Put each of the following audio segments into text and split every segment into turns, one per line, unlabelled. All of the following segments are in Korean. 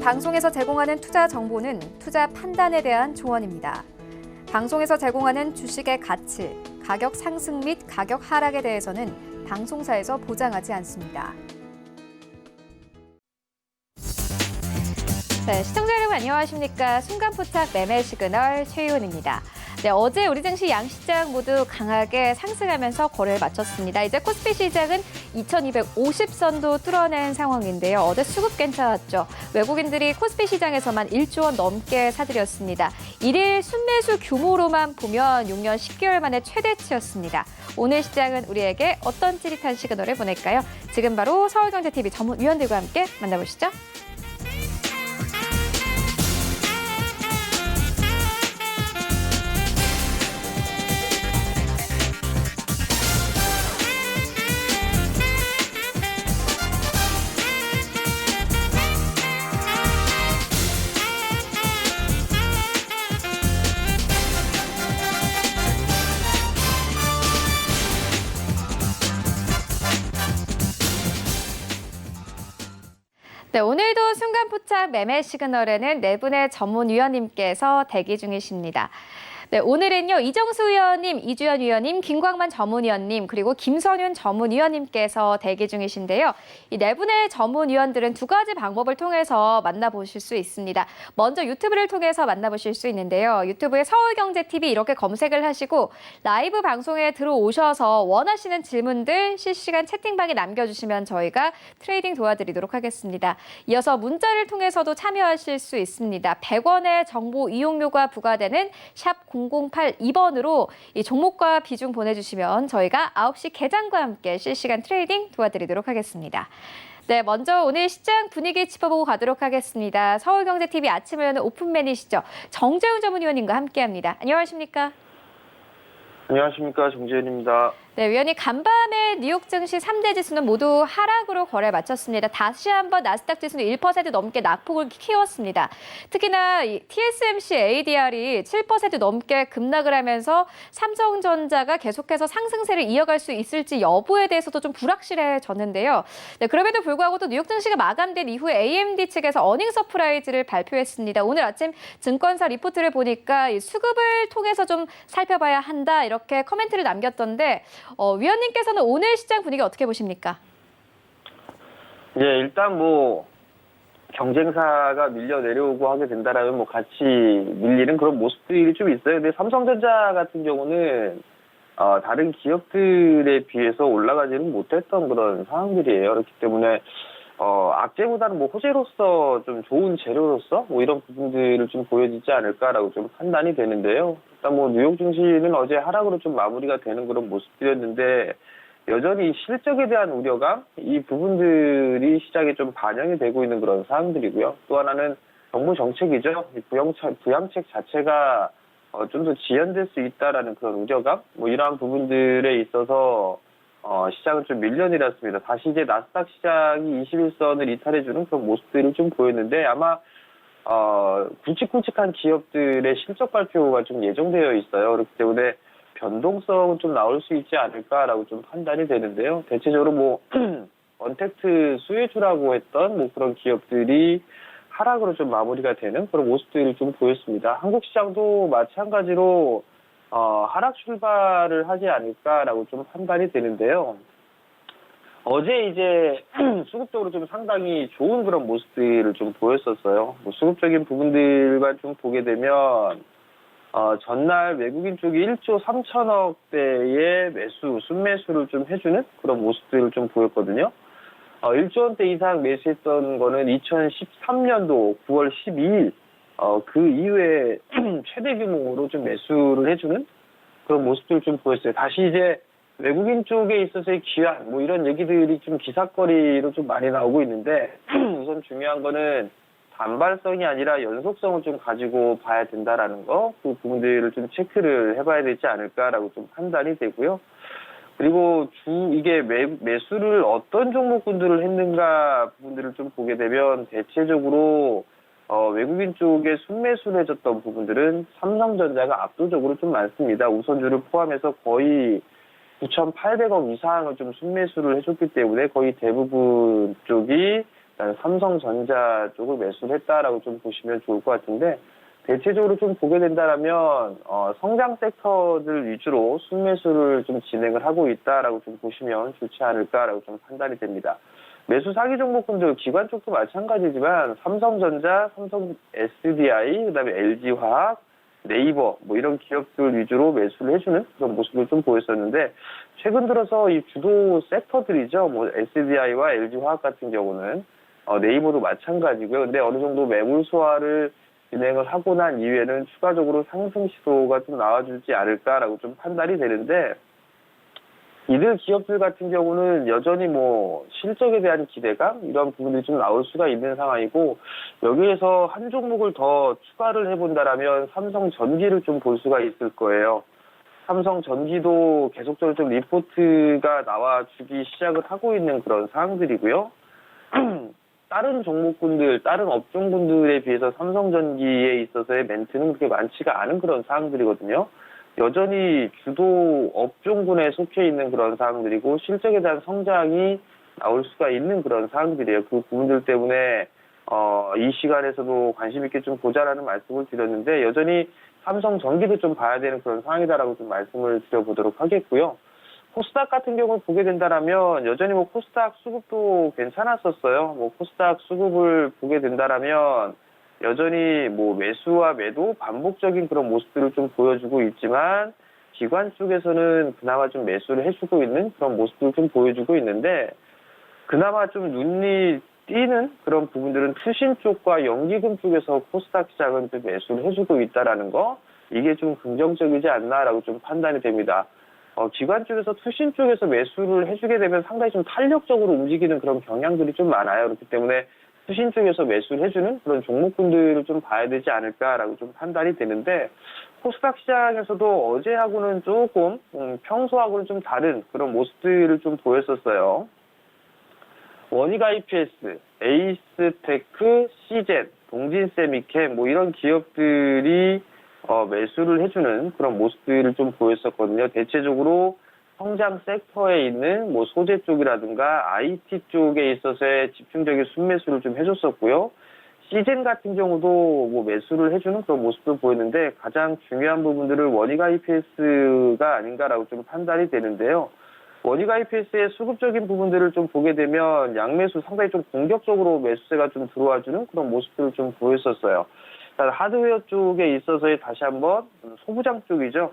방송에서 제공하는 투자 정보는 투자 판단에 대한 조언입니다. 방송에서 제공하는 주식의 가치, 가격 상승 및 가격 하락에 대해서는 방송사에서 보장하지 않습니다. 네, 시청자 여러분 안녕하십니까? 순간포착 매매 시그널 최희원입니다. 네, 어제 우리 증시 양시장 모두 강하게 상승하면서 거래를 마쳤습니다. 이제 코스피 시장은 2250선도 뚫어낸 상황인데요. 어제 수급 괜찮았죠. 외국인들이 코스피 시장에서만 1조 원 넘게 사들였습니다. 일일 순매수 규모로만 보면 6년 10개월 만에 최대치였습니다. 오늘 시장은 우리에게 어떤 찌릿한 시그널을 보낼까요? 지금 바로 서울경제TV 전문 위원들과 함께 만나보시죠. 네, 오늘도 순간포착 매매 시그널에는 네 분의 전문위원님께서 대기 중이십니다. 네, 오늘은요 이정수 위원님, 이주연 위원님, 김광만 전문위원님 그리고 김선윤 전문위원님께서 대기 중이신데요. 이 네 분의 전문위원들은 두 가지 방법을 통해서 만나보실 수 있습니다. 먼저 유튜브를 통해서 만나보실 수 있는데요. 유튜브에 서울경제TV 이렇게 검색을 하시고 라이브 방송에 들어오셔서 원하시는 질문들 실시간 채팅방에 남겨주시면 저희가 트레이딩 도와드리도록 하겠습니다. 이어서 문자를 통해서도 참여하실 수 있습니다. 100원의 정보 이용료가 부과되는 샵 0082번으로 이 종목과 비중 보내주시면 저희가 9시 개장과 함께 실시간 트레이딩 도와드리도록 하겠습니다. 네, 먼저 오늘 시장 분위기 짚어보고 가도록 하겠습니다. 서울경제TV 아침을 여는 오픈맨이시죠. 정재훈 전문위원님과 함께합니다. 안녕하십니까?
안녕하십니까. 정재훈입니다.
네, 위원님 간밤에 뉴욕 증시 3대 지수는 모두 하락으로 거래 마쳤습니다. 다시 한번 나스닥 지수는 1% 넘게 낙폭을 키웠습니다. 특히나 이 TSMC ADR이 7% 넘게 급락을 하면서 삼성전자가 계속해서 상승세를 이어갈 수 있을지 여부에 대해서도 좀 불확실해졌는데요. 네, 그럼에도 불구하고 또 뉴욕 증시가 마감된 이후에 AMD 측에서 어닝 서프라이즈를 발표했습니다. 오늘 아침 증권사 리포트를 보니까 이 수급을 통해서 좀 살펴봐야 한다 이렇게 코멘트를 남겼던데 위원님께서는 오늘 시장 분위기 어떻게 보십니까?
예, 일단 경쟁사가 밀려 내려오고 하게 된다라면 같이 밀리는 그런 모습들이 좀 있어요. 근데 삼성전자 같은 경우는 다른 기업들에 비해서 올라가지는 못했던 그런 상황들이에요. 그렇기 때문에 악재보다는 호재로서 좀 좋은 재료로서 이런 부분들을 좀 보여지지 않을까라고 좀 판단이 되는데요. 일단 뉴욕 증시는 어제 하락으로 좀 마무리가 되는 그런 모습들이었는데 여전히 실적에 대한 우려감 이 부분들이 시장에 좀 반영이 되고 있는 그런 사항들이고요. 또 하나는 정부 정책이죠. 부양책 자체가 좀 더 지연될 수 있다라는 그런 우려감 이러한 부분들에 있어서 시장은 좀 밀려내렸습니다. 다시 이제 나스닥 시장이 21선을 이탈해주는 그런 모습들을 좀 보였는데 아마 굵직굵직한 기업들의 실적 발표가 좀 예정되어 있어요. 그렇기 때문에 변동성은 좀 나올 수 있지 않을까라고 좀 판단이 되는데요. 대체적으로 언택트 수혜주라고 했던 그런 기업들이 하락으로 좀 마무리가 되는 그런 모습들을 좀 보였습니다. 한국 시장도 마찬가지로 하락 출발을 하지 않을까라고 좀 판단이 되는데요. 어제 이제 수급적으로 좀 상당히 좋은 그런 모습들을 좀 보였었어요. 수급적인 부분들과 좀 보게 되면 전날 외국인 쪽이 1조 3천억 대의 순매수를 좀 해주는 그런 모습들을 좀 보였거든요. 1조 원대 이상 매수했던 거는 2013년도 9월 12일 그 이후에 최대 규모로 좀 매수를 해주는 그런 모습들을 좀 보였어요. 다시 이제 외국인 쪽에 있어서의 기한 이런 얘기들이 좀 기사거리로 좀 많이 나오고 있는데 우선 중요한 거는 단발성이 아니라 연속성을 좀 가지고 봐야 된다라는 그 부분들을 좀 체크를 해봐야 되지 않을까라고 좀 판단이 되고요. 그리고 이게 매수를 어떤 종목군들을 했는가 부분들을 좀 보게 되면 대체적으로 외국인 쪽에 순매수를 해줬던 부분들은 삼성전자가 압도적으로 좀 많습니다. 우선주를 포함해서 거의 9,800억 이상을 좀 순매수를 해줬기 때문에 거의 대부분 쪽이 일단 삼성전자 쪽을 매수를 했다라고 좀 보시면 좋을 것 같은데, 대체적으로 좀 보게 된다라면 성장 섹터들 위주로 순매수를 좀 진행을 하고 있다라고 좀 보시면 좋지 않을까라고 좀 판단이 됩니다. 매수 사기 종목군들 기관 쪽도 마찬가지지만 삼성전자, 삼성 SDI, 그다음에 LG화학, 네이버 뭐 이런 기업들 위주로 매수를 해주는 그런 모습을 좀 보였었는데, 최근 들어서 이 주도 섹터들이죠. 뭐 SDI와 LG화학 같은 경우는 네이버도 마찬가지고요. 근데 어느 정도 매물 소화를 진행을 하고 난 이후에는 추가적으로 상승 시도가 좀 나와주지 않을까라고 좀 판단이 되는데, 이들 기업들 같은 경우는 여전히 뭐 실적에 대한 기대감 이런 부분들이 좀 나올 수가 있는 상황이고, 여기에서 한 종목을 더 추가를 해본다라면 삼성전기를 좀 볼 수가 있을 거예요. 삼성전기도 계속적으로 좀 리포트가 나와주기 시작을 하고 있는 그런 상황들이고요. 다른 종목군들, 다른 업종군들에 비해서 삼성전기에 있어서의 멘트는 그렇게 많지가 않은 그런 사항들이거든요. 여전히 주도 업종군에 속해 있는 그런 사항들이고, 실적에 대한 성장이 나올 수가 있는 그런 사항들이에요. 그 부분들 때문에 이 시간에서도 관심 있게 좀 보자라는 말씀을 드렸는데, 여전히 삼성전기도 좀 봐야 되는 그런 상황이다라고 좀 말씀을 드려보도록 하겠고요. 코스닥 같은 경우를 보게 된다라면 여전히 뭐 코스닥 수급도 괜찮았었어요. 뭐 코스닥 수급을 보게 된다라면 여전히 뭐 매수와 매도 반복적인 그런 모습들을 좀 보여주고 있지만, 기관 쪽에서는 그나마 좀 매수를 해주고 있는 그런 모습들을 좀 보여주고 있는데, 그나마 좀 눈이 띄는 그런 부분들은 투신 쪽과 연기금 쪽에서 코스닥 시장은 좀 매수를 해주고 있다라는 거, 이게 좀 긍정적이지 않나라고 좀 판단이 됩니다. 기관 쪽에서 투신 쪽에서 매수를 해주게 되면 상당히 좀 탄력적으로 움직이는 그런 경향들이 좀 많아요. 그렇기 때문에 투신 쪽에서 매수를 해주는 그런 종목군들을 좀 봐야 되지 않을까라고 좀 판단이 되는데, 코스닥 시장에서도 어제하고는 조금 평소하고는 좀 다른 그런 모습들을 좀 보였었어요. 원희가 EPS, 에이스테크, 시젠, 동진세미캠 뭐 이런 기업들이 매수를 해주는 그런 모습들을 좀 보였었거든요. 대체적으로 성장 섹터에 있는 뭐 소재 쪽이라든가 IT 쪽에 있어서의 집중적인 순매수를 좀 해줬었고요. 시젠 같은 경우도 뭐 매수를 해주는 그런 모습도 보였는데, 가장 중요한 부분들을 원희가 EPS가 아닌가라고 좀 판단이 되는데요. 원희가 EPS의 수급적인 부분들을 좀 보게 되면 양매수 상당히 좀 공격적으로 매수세가 좀 들어와주는 그런 모습들을 좀 보였었어요. 하드웨어 쪽에 있어서의 다시 한번 소부장 쪽이죠.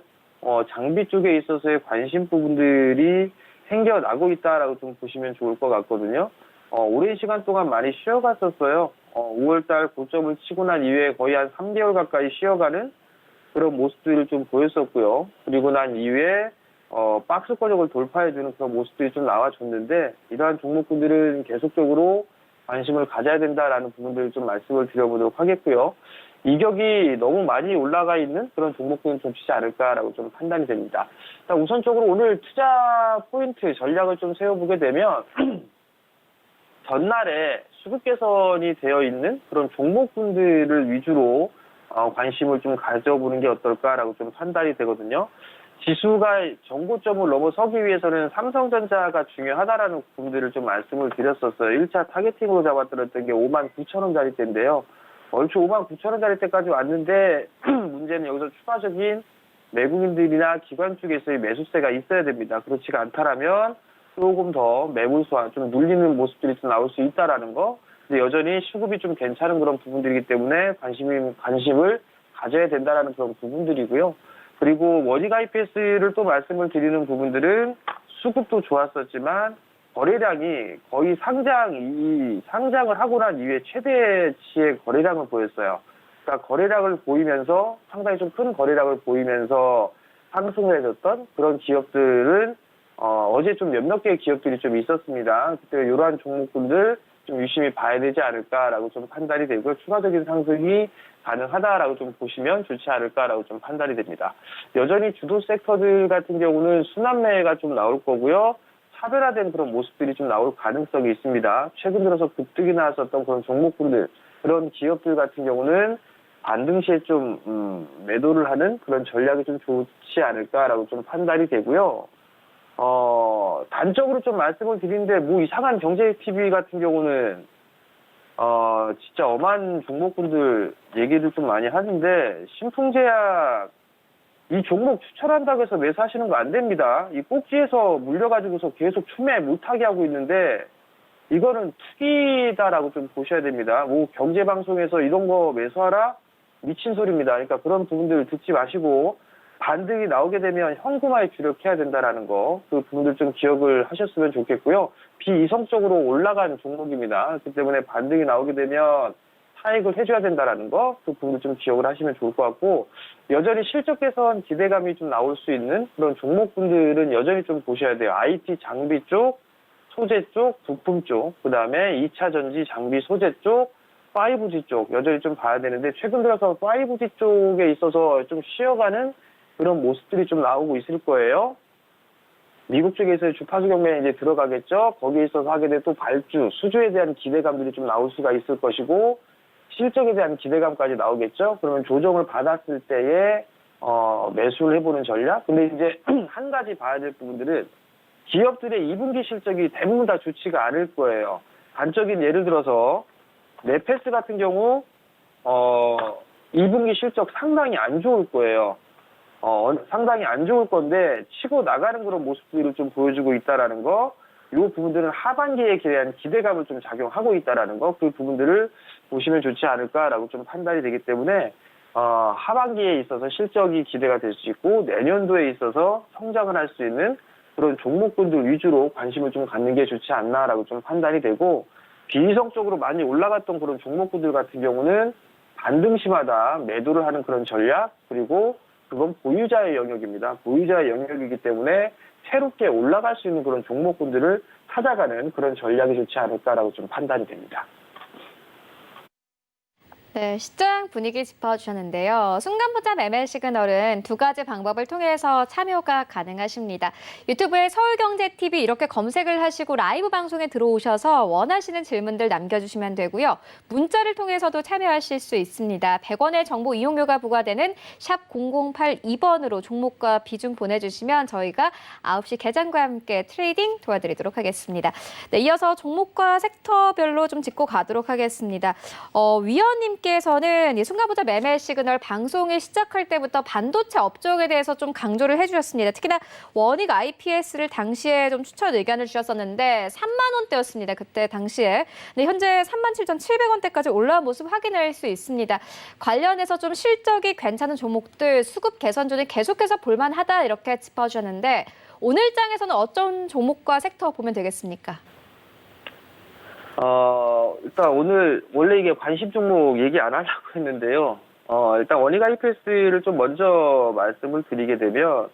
장비 쪽에 있어서의 관심 부분들이 생겨나고 있다라고 좀 보시면 좋을 것 같거든요. 오랜 시간 동안 많이 쉬어갔었어요. 5월달 고점을 치고 난 이후에 거의 한 3개월 가까이 쉬어가는 그런 모습들을 좀 보였었고요. 그리고 난 이후에 박스권역을 돌파해주는 그런 모습들이 좀 나와줬는데, 이러한 종목군들은 계속적으로 관심을 가져야 된다라는 부분들을 좀 말씀을 드려보도록 하겠고요. 이격이 너무 많이 올라가 있는 그런 종목들은 좀 치지 않을까라고 좀 판단이 됩니다. 우선적으로 오늘 투자 포인트 전략을 좀 세워보게 되면 전날에 수급 개선이 되어 있는 그런 종목군들을 위주로 관심을 좀 가져보는 게 어떨까라고 좀 판단이 되거든요. 지수가 정고점을 넘어서기 위해서는 삼성전자가 중요하다라는 부분들을 좀 말씀을 드렸었어요. 1차 타겟팅으로 잡아들었던 게 59,000원짜리대인데요. 얼추 59,000원짜리 때까지 왔는데 문제는 여기서 추가적인 외국인들이나 기관 쪽에서의 매수세가 있어야 됩니다. 그렇지가 않다라면 조금 더 매물 소화, 좀 눌리는 모습들이 좀 나올 수 있다라는 거. 근데 여전히 수급이 좀 괜찮은 그런 부분들이기 때문에 관심을 가져야 된다라는 그런 부분들이고요. 그리고 원희가 EPS를 또 말씀을 드리는 부분들은 수급도 좋았었지만 거래량이 거의 상장을 하고 난 이후에 최대치의 거래량을 보였어요. 그러니까 거래량을 보이면서 상당히 좀 큰 거래량을 보이면서 상승을 해줬던 그런 기업들은 어제 좀 몇몇 개의 기업들이 좀 있었습니다. 그때 이러한 종목군들 좀 유심히 봐야 되지 않을까라고 좀 판단이 되고요. 추가적인 상승이 가능하다라고 좀 보시면 좋지 않을까라고 좀 판단이 됩니다. 여전히 주도 섹터들 같은 경우는 순환매가 좀 나올 거고요. 차별화된 그런 모습들이 좀 나올 가능성이 있습니다. 최근 들어서 급등이 나왔었던 그런 종목군들, 그런 기업들 같은 경우는 반등 시에 좀 매도를 하는 그런 전략이 좀 좋지 않을까라고 좀 판단이 되고요. 단적으로 좀 말씀을 드리는데, 뭐 이상한 경제 TV 같은 경우는 진짜 엄한 종목군들 얘기를 좀 많이 하는데, 신풍제약, 이 종목 추천한다고 해서 매수하시는 거 안 됩니다. 이 꼭지에서 물려가지고서 계속 추매 못하게 하고 있는데, 이거는 투기다라고 좀 보셔야 됩니다. 뭐, 경제방송에서 이런 거 매수하라? 미친 소리입니다. 그러니까 그런 부분들 듣지 마시고, 반등이 나오게 되면 현금화에 주력해야 된다라는 거, 그 부분들 좀 기억을 하셨으면 좋겠고요. 비이성적으로 올라간 종목입니다. 그렇기 때문에 반등이 나오게 되면 차익을 해줘야 된다라는 거, 그 부분들 좀 기억을 하시면 좋을 것 같고, 여전히 실적 개선 기대감이 좀 나올 수 있는 그런 종목분들은 여전히 좀 보셔야 돼요. IT 장비 쪽, 소재 쪽, 부품 쪽, 그 다음에 2차 전지 장비 소재 쪽, 5G 쪽 여전히 좀 봐야 되는데, 최근 들어서 5G 쪽에 있어서 좀 쉬어가는 그런 모습들이 좀 나오고 있을 거예요. 미국 쪽에서의 주파수 경매에 이제 들어가겠죠. 거기에 있어서 하게 될 또 발주, 수주에 대한 기대감들이 좀 나올 수가 있을 것이고, 실적에 대한 기대감까지 나오겠죠. 그러면 조정을 받았을 때에 매수를 해보는 전략. 근데 이제 한 가지 봐야 될 부분들은 기업들의 2분기 실적이 대부분 다 좋지가 않을 거예요. 단적인 예를 들어서 네페스 같은 경우 2분기 실적 상당히 안 좋을 거예요. 상당히 안 좋을 건데 치고 나가는 그런 모습들을 좀 보여주고 있다라는 거, 이 부분들은 하반기에 대한 기대감을 좀 작용하고 있다라는 거, 그 부분들을 보시면 좋지 않을까라고 좀 판단이 되기 때문에 하반기에 있어서 실적이 기대가 될 수 있고 내년도에 있어서 성장을 할 수 있는 그런 종목군들 위주로 관심을 좀 갖는 게 좋지 않나라고 좀 판단이 되고, 비이성적으로 많이 올라갔던 그런 종목군들 같은 경우는 반등시마다 매도를 하는 그런 전략, 그리고 그건 보유자의 영역입니다. 보유자의 영역이기 때문에 새롭게 올라갈 수 있는 그런 종목군들을 찾아가는 그런 전략이 좋지 않을까라고 좀 판단이 됩니다.
네, 시장 분위기 짚어주셨는데요. 순간보자 매매 시그널은 두 가지 방법을 통해서 참여가 가능하십니다. 유튜브에 서울경제TV 이렇게 검색을 하시고 라이브 방송에 들어오셔서 원하시는 질문들 남겨주시면 되고요. 문자를 통해서도 참여하실 수 있습니다. 100원의 정보 이용료가 부과되는 샵 0082번으로 종목과 비중 보내주시면 저희가 9시 개장과 함께 트레이딩 도와드리도록 하겠습니다. 네, 이어서 종목과 섹터별로 좀 짚고 가도록 하겠습니다. 위원님 께서는 이 순간보자 매매 시그널 방송을 시작할 때부터 반도체 업종에 대해서 좀 강조를 해주셨습니다. 특히나 원익 IPS를 당시에 좀 추천 의견을 주셨었는데 3만 원대였습니다. 그때 당시에. 근데 현재 37,700원대까지 올라온 모습 확인할 수 있습니다. 관련해서 좀 실적이 괜찮은 종목들 수급 개선전이 계속해서 볼만하다 이렇게 짚어주셨는데 오늘 장에서는 어떤 종목과 섹터 보면 되겠습니까?
일단 오늘 원래 이게 관심 종목 얘기 안 하려고 했는데요. 일단 원익 IPS를 좀 먼저 말씀을 드리게 되면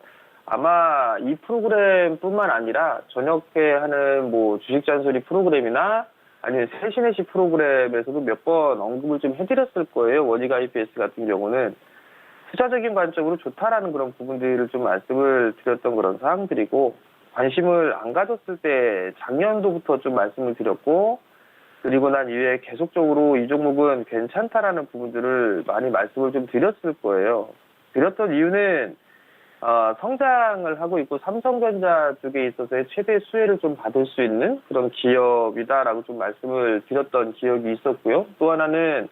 아마 이 프로그램뿐만 아니라 저녁에 하는 뭐 주식 잔소리 프로그램이나 아니면 세시내시 프로그램에서도 몇 번 언급을 좀 해드렸을 거예요. 원익 IPS 같은 경우는 투자적인 관점으로 좋다라는 그런 부분들을 좀 말씀을 드렸던 그런 사항들이고, 관심을 안 가졌을 때 작년도부터 좀 말씀을 드렸고, 그리고 난 이후에 계속적으로 이 종목은 괜찮다라는 부분들을 많이 말씀을 좀 드렸을 거예요. 드렸던 이유는 성장을 하고 있고 삼성전자 쪽에 있어서의 최대 수혜를 좀 받을 수 있는 그런 기업이다라고 좀 말씀을 드렸던 기억이 있었고요. 또 하나는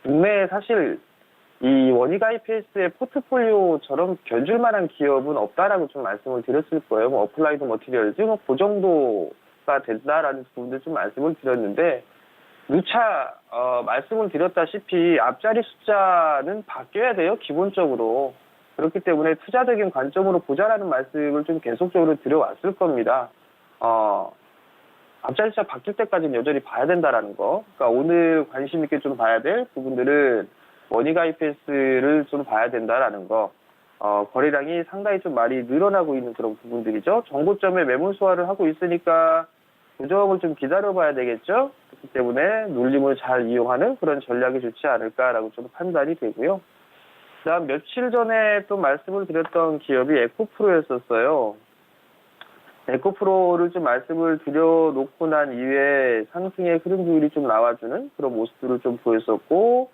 국내에 사실 이 원익 IPS의 포트폴리오처럼 견줄 만한 기업은 없다라고 좀 말씀을 드렸을 거예요. 뭐 어플라이드 머티리얼즈 그 정도가 된다라는 부분들 좀 말씀을 드렸는데, 누차 말씀을 드렸다시피 앞자리 숫자는 바뀌어야 돼요, 기본적으로. 그렇기 때문에 투자적인 관점으로 보자라는 말씀을 좀 계속적으로 드려왔을 겁니다. 앞자리 숫자 바뀔 때까지는 여전히 봐야 된다라는 거. 그러니까 오늘 관심 있게 좀 봐야 될 부분들은 원익 IPS를 좀 봐야 된다라는 거. 거래량이 상당히 좀 많이 늘어나고 있는 그런 부분들이죠. 정고점에 매물 소화를 하고 있으니까 조정을 좀 기다려봐야 되겠죠. 그렇기 때문에 눌림을 잘 이용하는 그런 전략이 좋지 않을까라고 좀 판단이 되고요. 그다음 며칠 전에 또 말씀을 드렸던 기업이 에코프로였었어요. 에코프로를 좀 말씀을 드려놓고 난 이후에 상승의 흐름 조율이 좀 나와주는 그런 모습들을 좀 보였었고,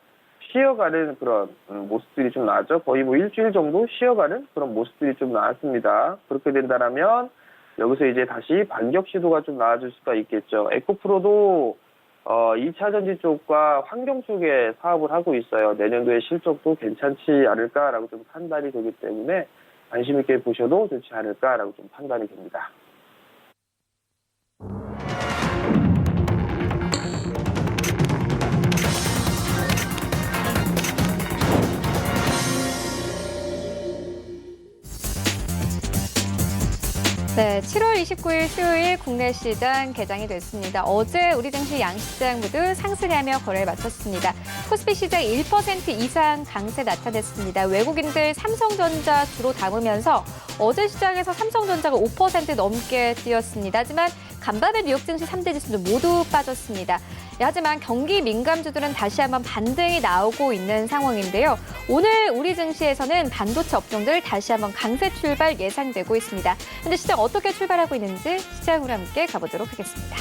쉬어가는 그런 모습들이 좀 나왔죠. 거의 뭐 일주일 정도 쉬어가는 그런 모습들이 좀 나왔습니다. 그렇게 된다면 여기서 이제 다시 반격 시도가 좀 나와줄 수가 있겠죠. 에코프로도 2차 전지 쪽과 환경 쪽에 사업을 하고 있어요. 내년도에 실적도 괜찮지 않을까라고 좀 판단이 되기 때문에 관심 있게 보셔도 좋지 않을까라고 좀 판단이 됩니다.
네, 7월 29일 수요일 국내 시장 개장이 됐습니다. 어제 우리 증시 양시장 모두 상승하며 거래를 마쳤습니다. 코스피 시장 1% 이상 강세 나타냈습니다. 외국인들 삼성전자 주로 담으면서 어제 시장에서 삼성전자가 5% 넘게 뛰었습니다. 하지만 간밤에 뉴욕 증시 3대 지수도 모두 빠졌습니다. 하지만 경기 민감주들은 다시 한번 반등이 나오고 있는 상황인데요. 오늘 우리 증시에서는 반도체 업종들 다시 한번 강세 출발 예상되고 있습니다. 근데 시장 어떻게 출발하고 있는지 시장으로 함께 가보도록 하겠습니다.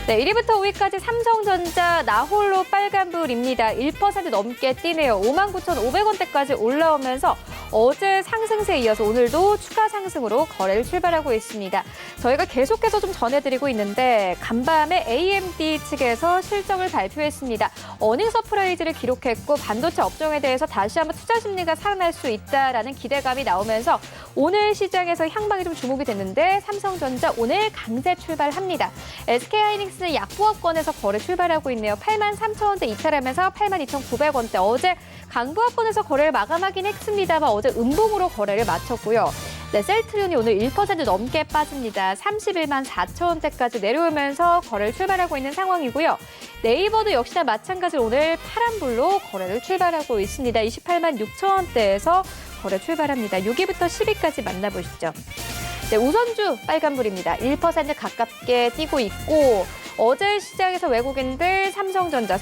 네, 1위부터 5위까지 삼성전자 나홀로 빨간불입니다. 1% 넘게 뛰네요. 59,500원대까지 올라오면서 어제 상승세에 이어서 오늘도 추가 상승으로 거래를 출발하고 있습니다. 저희가 계속해서 좀 전해드리고 있는데 간밤에 AMD 측에서 실적을 발표했습니다. 어닝 서프라이즈를 기록했고 반도체 업종에 대해서 다시 한번 투자 심리가 살아날 수 있다라는 기대감이 나오면서 오늘 시장에서 향방이 좀 주목이 됐는데 삼성전자 오늘 강세 출발합니다. SK하이닉스는 약보합권에서 거래 출발하고 있네요. 83,000원대 이탈하면서 82,900원대. 어제 강보합권에서 거래를 마감하긴 했습니다만 어제 음봉으로 거래를 마쳤고요. 네, 셀트리온이 오늘 1% 넘게 빠집니다. 31만 4천원대까지 내려오면서 거래를 출발하고 있는 상황이고요. 네이버도 역시나 마찬가지로 오늘 파란불로 거래를 출발하고 있습니다. 28만 6천원대에서 거래 출발합니다. 6위부터 10위까지 만나보시죠. 네, 우선주 빨간불입니다. 1% 가깝게 뛰고 있고 어제 시장에서 외국인들 삼성전자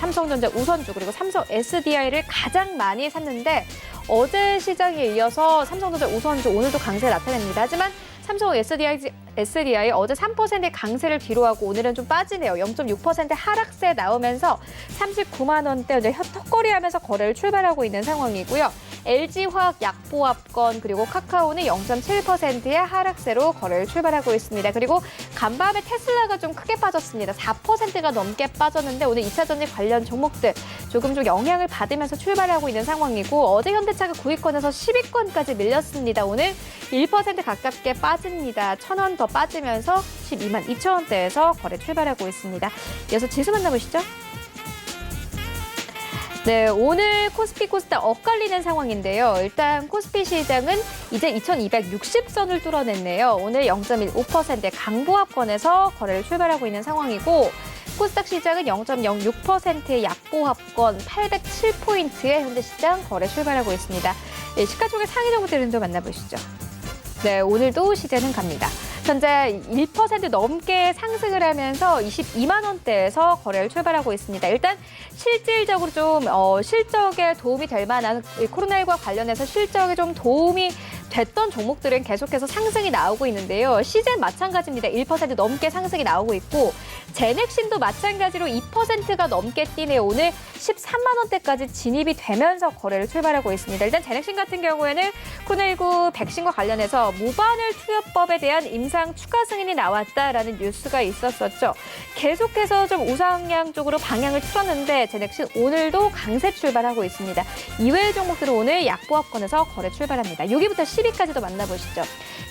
우선주 그리고 삼성 SDI를 가장 많이 샀는데 어제 시장에 이어서 삼성전자 우선주 오늘도 강세 나타냅니다. 하지만 삼성 SDI 어제 3%의 강세를 뒤로하고 오늘은 좀 빠지네요. 0.6% 하락세 나오면서 39만 원대 턱걸이하면서 거래를 출발하고 있는 상황이고요. LG화학 약보합권 그리고 카카오는 0.7%의 하락세로 거래를 출발하고 있습니다. 그리고 간밤에 테슬라가 좀 크게 빠졌습니다. 4%가 넘게 빠졌는데 오늘 2차 전지 관련 종목들 조금 좀 영향을 받으면서 출발하고 있는 상황이고 어제 현대차가 9위권에서 10위권까지 밀렸습니다. 오늘 1% 가깝게 빠집니다. 1,000원 더 빠지면서 12만 2천원대에서 거래 출발하고 있습니다. 이어서 지수 만나보시죠. 네, 오늘 코스피 코스닥 엇갈리는 상황인데요. 일단 코스피 시장은 이제 2260선을 뚫어냈네요. 오늘 0.15%의 강보합권에서 거래를 출발하고 있는 상황이고 코스닥 시장은 0.06%의 약보합권 807포인트의 현재 시장 거래 출발하고 있습니다. 네, 시가총액 상위 종목들은 좀 만나보시죠. 네, 오늘도 시세는 갑니다. 현재 1% 넘게 상승을 하면서 22만 원대에서 거래를 출발하고 있습니다. 일단 실질적으로 좀 실적에 도움이 될 만한 코로나19와 관련해서 실적에 좀 도움이 됐던 종목들은 계속해서 상승이 나오고 있는데요. 시젠 마찬가지입니다. 1% 넘게 상승이 나오고 있고 제넥신도 마찬가지로 2%가 넘게 뛰네요. 오늘 13만 원대까지 진입이 되면서 거래를 출발하고 있습니다. 일단 제넥신 같은 경우에는 코로나19 백신과 관련해서 무반을 투여법에 대한 임상 추가 승인이 나왔다라는 뉴스가 있었었죠. 계속해서 좀 우상향 쪽으로 방향을 틀었는데 제넥신 오늘도 강세 출발하고 있습니다. 이외의 종목들은 오늘 약보합권에서 거래 출발합니다. 6위부터 10위까지도 만나보시죠.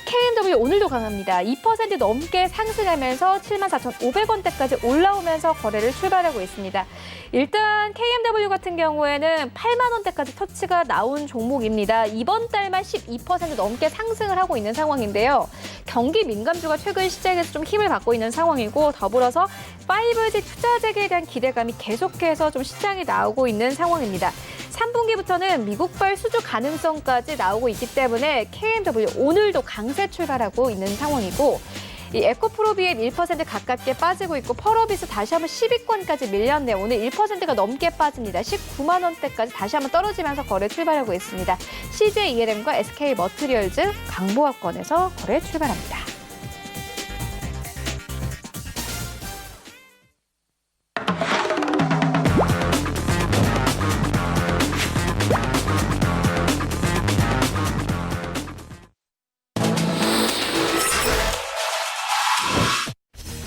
KMW 오늘도 강합니다. 2% 넘게 상승하면서 74,500원대까지 올라오면서 거래를 출발하고 있습니다. 일단 KMW 같은 경우에는 8만 원대까지 터치가 나온 종목입니다. 이번 달만 12% 넘게 상승을 하고 있는 상황인데요. 경기 민감주가 최근 시장에서 좀 힘을 받고 있는 상황이고 더불어서 5G 투자 재개에 대한 기대감이 계속해서 좀 시장에 나오고 있는 상황입니다. 3분기부터는 미국발 수주 가능성까지 나오고 있기 때문에 KMW 오늘도 강세 출발하고 있는 상황이고 이 에코프로비엠 1% 가깝게 빠지고 있고 펄어비스 다시 한번 10위권까지 밀렸네요. 오늘 1%가 넘게 빠집니다. 19만 원대까지 다시 한번 떨어지면서 거래 출발하고 있습니다. CJELM과 SK머티리얼즈 강보합권에서 거래 출발합니다.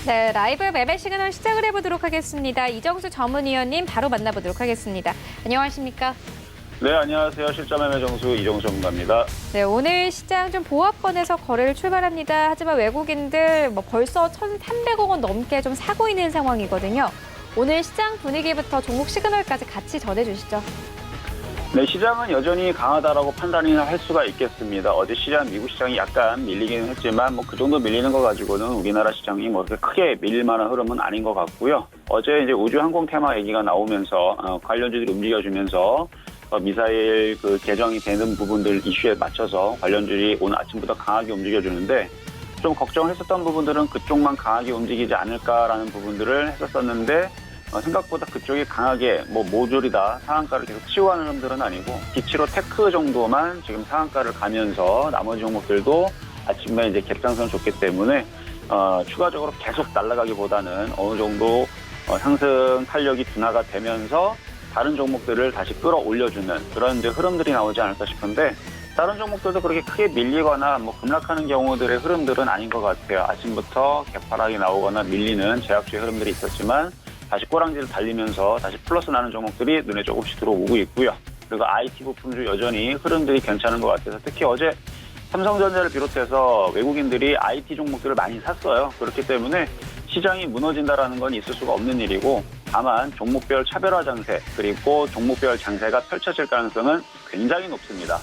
네, 라이브 매매 시그널 시작을 해보도록 하겠습니다. 이정수 전문위원님 바로 만나보도록 하겠습니다. 안녕하십니까?
네, 안녕하세요. 실전매매 정수 이정수 전문가입니다.
네, 오늘 시장 좀 보합권에서 거래를 출발합니다. 하지만 외국인들 벌써 1,300억 원 넘게 좀 사고 있는 상황이거든요. 오늘 시장 분위기부터 종목 시그널까지 같이 전해주시죠.
네, 시장은 여전히 강하다라고 판단을 할 수가 있겠습니다. 어제 시장, 미국 시장이 약간 밀리기는 했지만 그 정도 밀리는 거 가지고는 우리나라 시장이 그렇게 크게 밀릴 만한 흐름은 아닌 것 같고요. 어제 이제 우주항공 테마 얘기가 나오면서 관련주들이 움직여주면서 미사일 개정이 되는 부분들 이슈에 맞춰서 관련주들이 오늘 아침부터 강하게 움직여주는데 좀 걱정했었던 부분들은 그쪽만 강하게 움직이지 않을까라는 부분들을 했었었는데 생각보다 그쪽이 강하게 모조리 다 상한가를 계속 치유하는 흐름들은 아니고 기치로 테크 정도만 지금 상한가를 가면서 나머지 종목들도 아침에 이제 갭상승을 줬기 때문에 추가적으로 계속 날아가기보다는 어느 정도 상승 탄력이 둔화가 되면서 다른 종목들을 다시 끌어올려주는 그런 이제 흐름들이 나오지 않을까 싶은데 다른 종목들도 그렇게 크게 밀리거나 급락하는 경우들의 흐름들은 아닌 것 같아요. 아침부터 개파락이 나오거나 밀리는 제약주의 흐름들이 있었지만 다시 꼬랑지를 달리면서 다시 플러스 나는 종목들이 눈에 조금씩 들어오고 있고요. 그리고 IT 부품주 여전히 흐름들이 괜찮은 것 같아서 특히 어제 삼성전자를 비롯해서 외국인들이 IT 종목들을 많이 샀어요. 그렇기 때문에 시장이 무너진다라는 건 있을 수가 없는 일이고 다만 종목별 차별화 장세 그리고 종목별 장세가 펼쳐질 가능성은 굉장히 높습니다.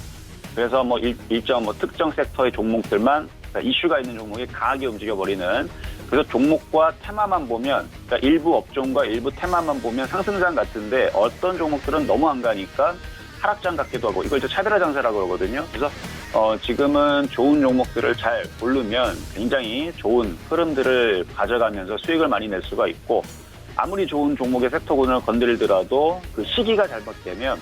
그래서 일정 특정 섹터의 종목들만 이슈가 있는 종목이 강하게 움직여버리는 그래서 종목과 테마만 보면 그러니까 일부 업종과 일부 테마만 보면 상승장 같은데 어떤 종목들은 너무 안 가니까 하락장 같기도 하고 이걸 이제 차별화 장세라고 그러거든요. 그래서 지금은 좋은 종목들을 잘 고르면 굉장히 좋은 흐름들을 가져가면서 수익을 많이 낼 수가 있고 아무리 좋은 종목의 섹터군을 건드리더라도 그 시기가 잘못되면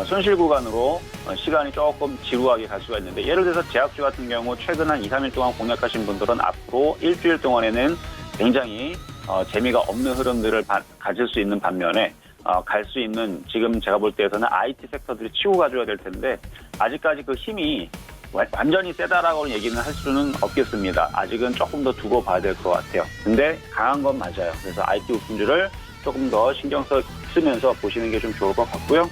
손실 구간으로 시간이 조금 지루하게 갈 수가 있는데 예를 들어서 제약주 같은 경우 최근 한 2, 3일 동안 공략하신 분들은 앞으로 일주일 동안에는 굉장히 재미가 없는 흐름들을 가질 수 있는 반면에 갈 수 있는 지금 제가 볼 때에서는 IT 섹터들이 치고 가줘야 될 텐데 아직까지 그 힘이 완전히 세다라고 얘기는 할 수는 없겠습니다. 아직은 조금 더 두고 봐야 될 것 같아요. 근데 강한 건 맞아요. 그래서 IT 부품주를 조금 더 신경 쓰면서 보시는 게 좀 좋을 것 같고요.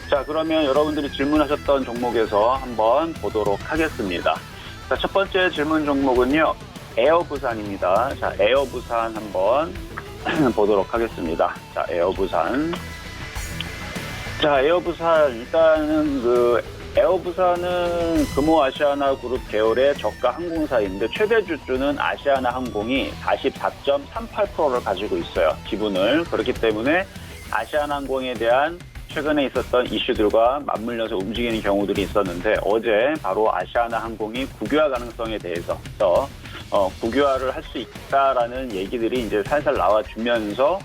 자, 그러면 여러분들이 질문하셨던 종목에서 한번 보도록 하겠습니다. 자, 첫 번째 질문 종목은요. 에어부산입니다. 자, 에어부산 한번 보도록 하겠습니다. 자, 에어부산. 자, 에어부산 일단은 에어부산은 금호아시아나 그룹 계열의 저가 항공사인데 최대 주주는 아시아나 항공이 44.38%를 가지고 있어요. 지분을. 그렇기 때문에 아시아나 항공에 대한 최근에 있었던 이슈들과 맞물려서 움직이는 경우들이 있었는데 어제 바로 아시아나 항공이 국유화 가능성에 대해서 국유화를 할 수 있다라는 얘기들이 이제 살살 나와주면서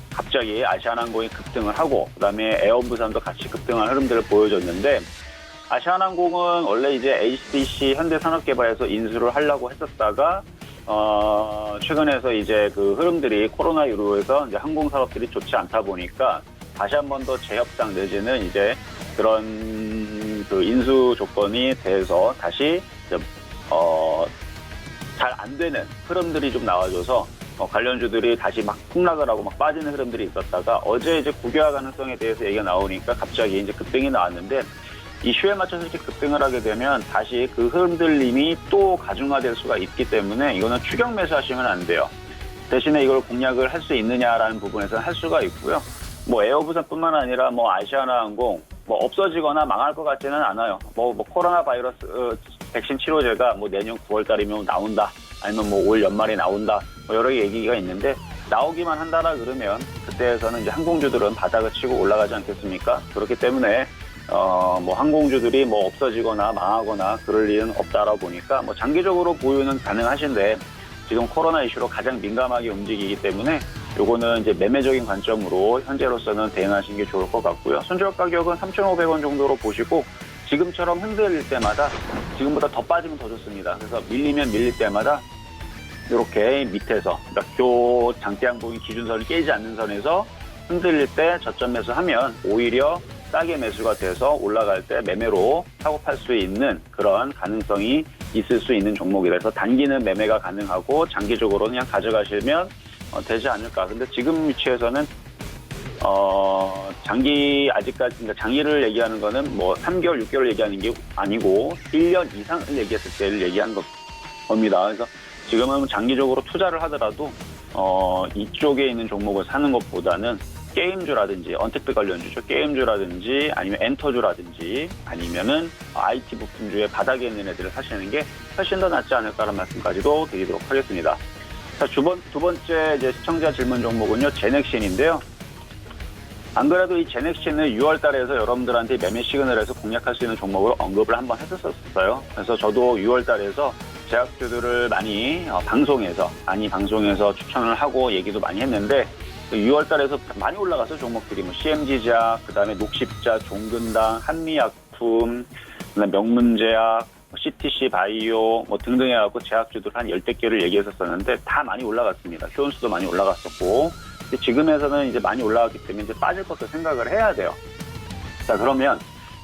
갑자기 아시아나 항공이 급등을 하고 그다음에 에어부산도 같이 급등한 흐름들을 보여줬는데 아시아나 항공은 원래 이제 HDC 현대산업개발에서 인수를 하려고 했었다가 최근에서 이제 그 흐름들이 코로나 이후에서 이제 항공 사업들이 좋지 않다 보니까 다시 한 번 더 재협상 내지는 이제 그런 그 인수 조건이 돼서 다시 잘 안 되는 흐름들이 좀 나와줘서 관련주들이 다시 막 폭락을 하고 막 빠지는 흐름들이 있었다가 어제 이제 국유화 가능성에 대해서 얘기가 나오니까 갑자기 이제 급등이 나왔는데 이슈에 맞춰서 이렇게 급등을 하게 되면 다시 그 흔들림이 또 가중화될 수가 있기 때문에 이거는 추격 매수하시면 안 돼요. 대신에 이걸 공략을 할 수 있느냐라는 부분에서는 할 수가 있고요. 에어부산뿐만 아니라 아시아나항공 없어지거나 망할 것 같지는 않아요. 코로나 바이러스 백신 치료제가 내년 9월 달이면 나온다. 아니면 올 연말에 나온다. 여러 개 얘기가 있는데 나오기만 한다라 그러면 그때에서는 이제 항공주들은 바닥을 치고 올라가지 않겠습니까? 그렇기 때문에 항공주들이 없어지거나 망하거나 그럴 일은 없다라고 보니까 장기적으로 보유는 가능하신데 지금 코로나 이슈로 가장 민감하게 움직이기 때문에 요거는 이제 매매적인 관점으로 현재로서는 대응하시는 게 좋을 것 같고요. 손절 가격은 3,500원 정도로 보시고 지금처럼 흔들릴 때마다 지금보다 더 빠지면 더 좋습니다. 그래서 밀리면 밀릴 때마다 이렇게 밑에서 표 장대항공이 기준선을 깨지 않는 선에서 흔들릴 때 저점 매수하면 오히려 싸게 매수가 돼서 올라갈 때 매매로 사고 팔 수 있는 그런 가능성이 있을 수 있는 종목이라서 단기는 매매가 가능하고 장기적으로는 그냥 가져가시면 되지 않을까. 근데 지금 위치에서는 아직까지, 그러니까 장기를 얘기하는 거는 뭐 3개월, 6개월 얘기하는 게 아니고 1년 이상을 얘기했을 때를 얘기한 겁니다. 그래서 지금은 장기적으로 투자를 하더라도, 이쪽에 있는 종목을 사는 것보다는 게임주라든지, 언택트 관련주죠. 게임주라든지, 아니면 엔터주라든지, 아니면은 IT 부품주의 바닥에 있는 애들을 사시는 게 훨씬 더 낫지 않을까라는 말씀까지도 드리도록 하겠습니다. 자, 두 번째 이제 시청자 질문 종목은요, 제넥신인데요. 안 그래도 이 제넥신을 6월 달에서 여러분들한테 매매 시그널에서 공략할 수 있는 종목으로 언급을 한번 했었어요. 그래서 저도 6월 달에서 제약주들을 많이 방송에서 추천을 하고 얘기도 많이 했는데 6월 달에서 많이 올라가서 종목들이 뭐 CMG제약, 그다음에 녹십자, 종근당, 한미약품, 그다음에 명문제약, CTC 바이오 뭐 등등 해갖고 제약주들 한 10대 개를 얘기했었는데 다 많이 올라갔습니다. 효온수도 많이 올라갔었고, 근데 지금에서는 이제 많이 올라갔기 때문에 이제 빠질 것도 생각을 해야 돼요. 자, 그러면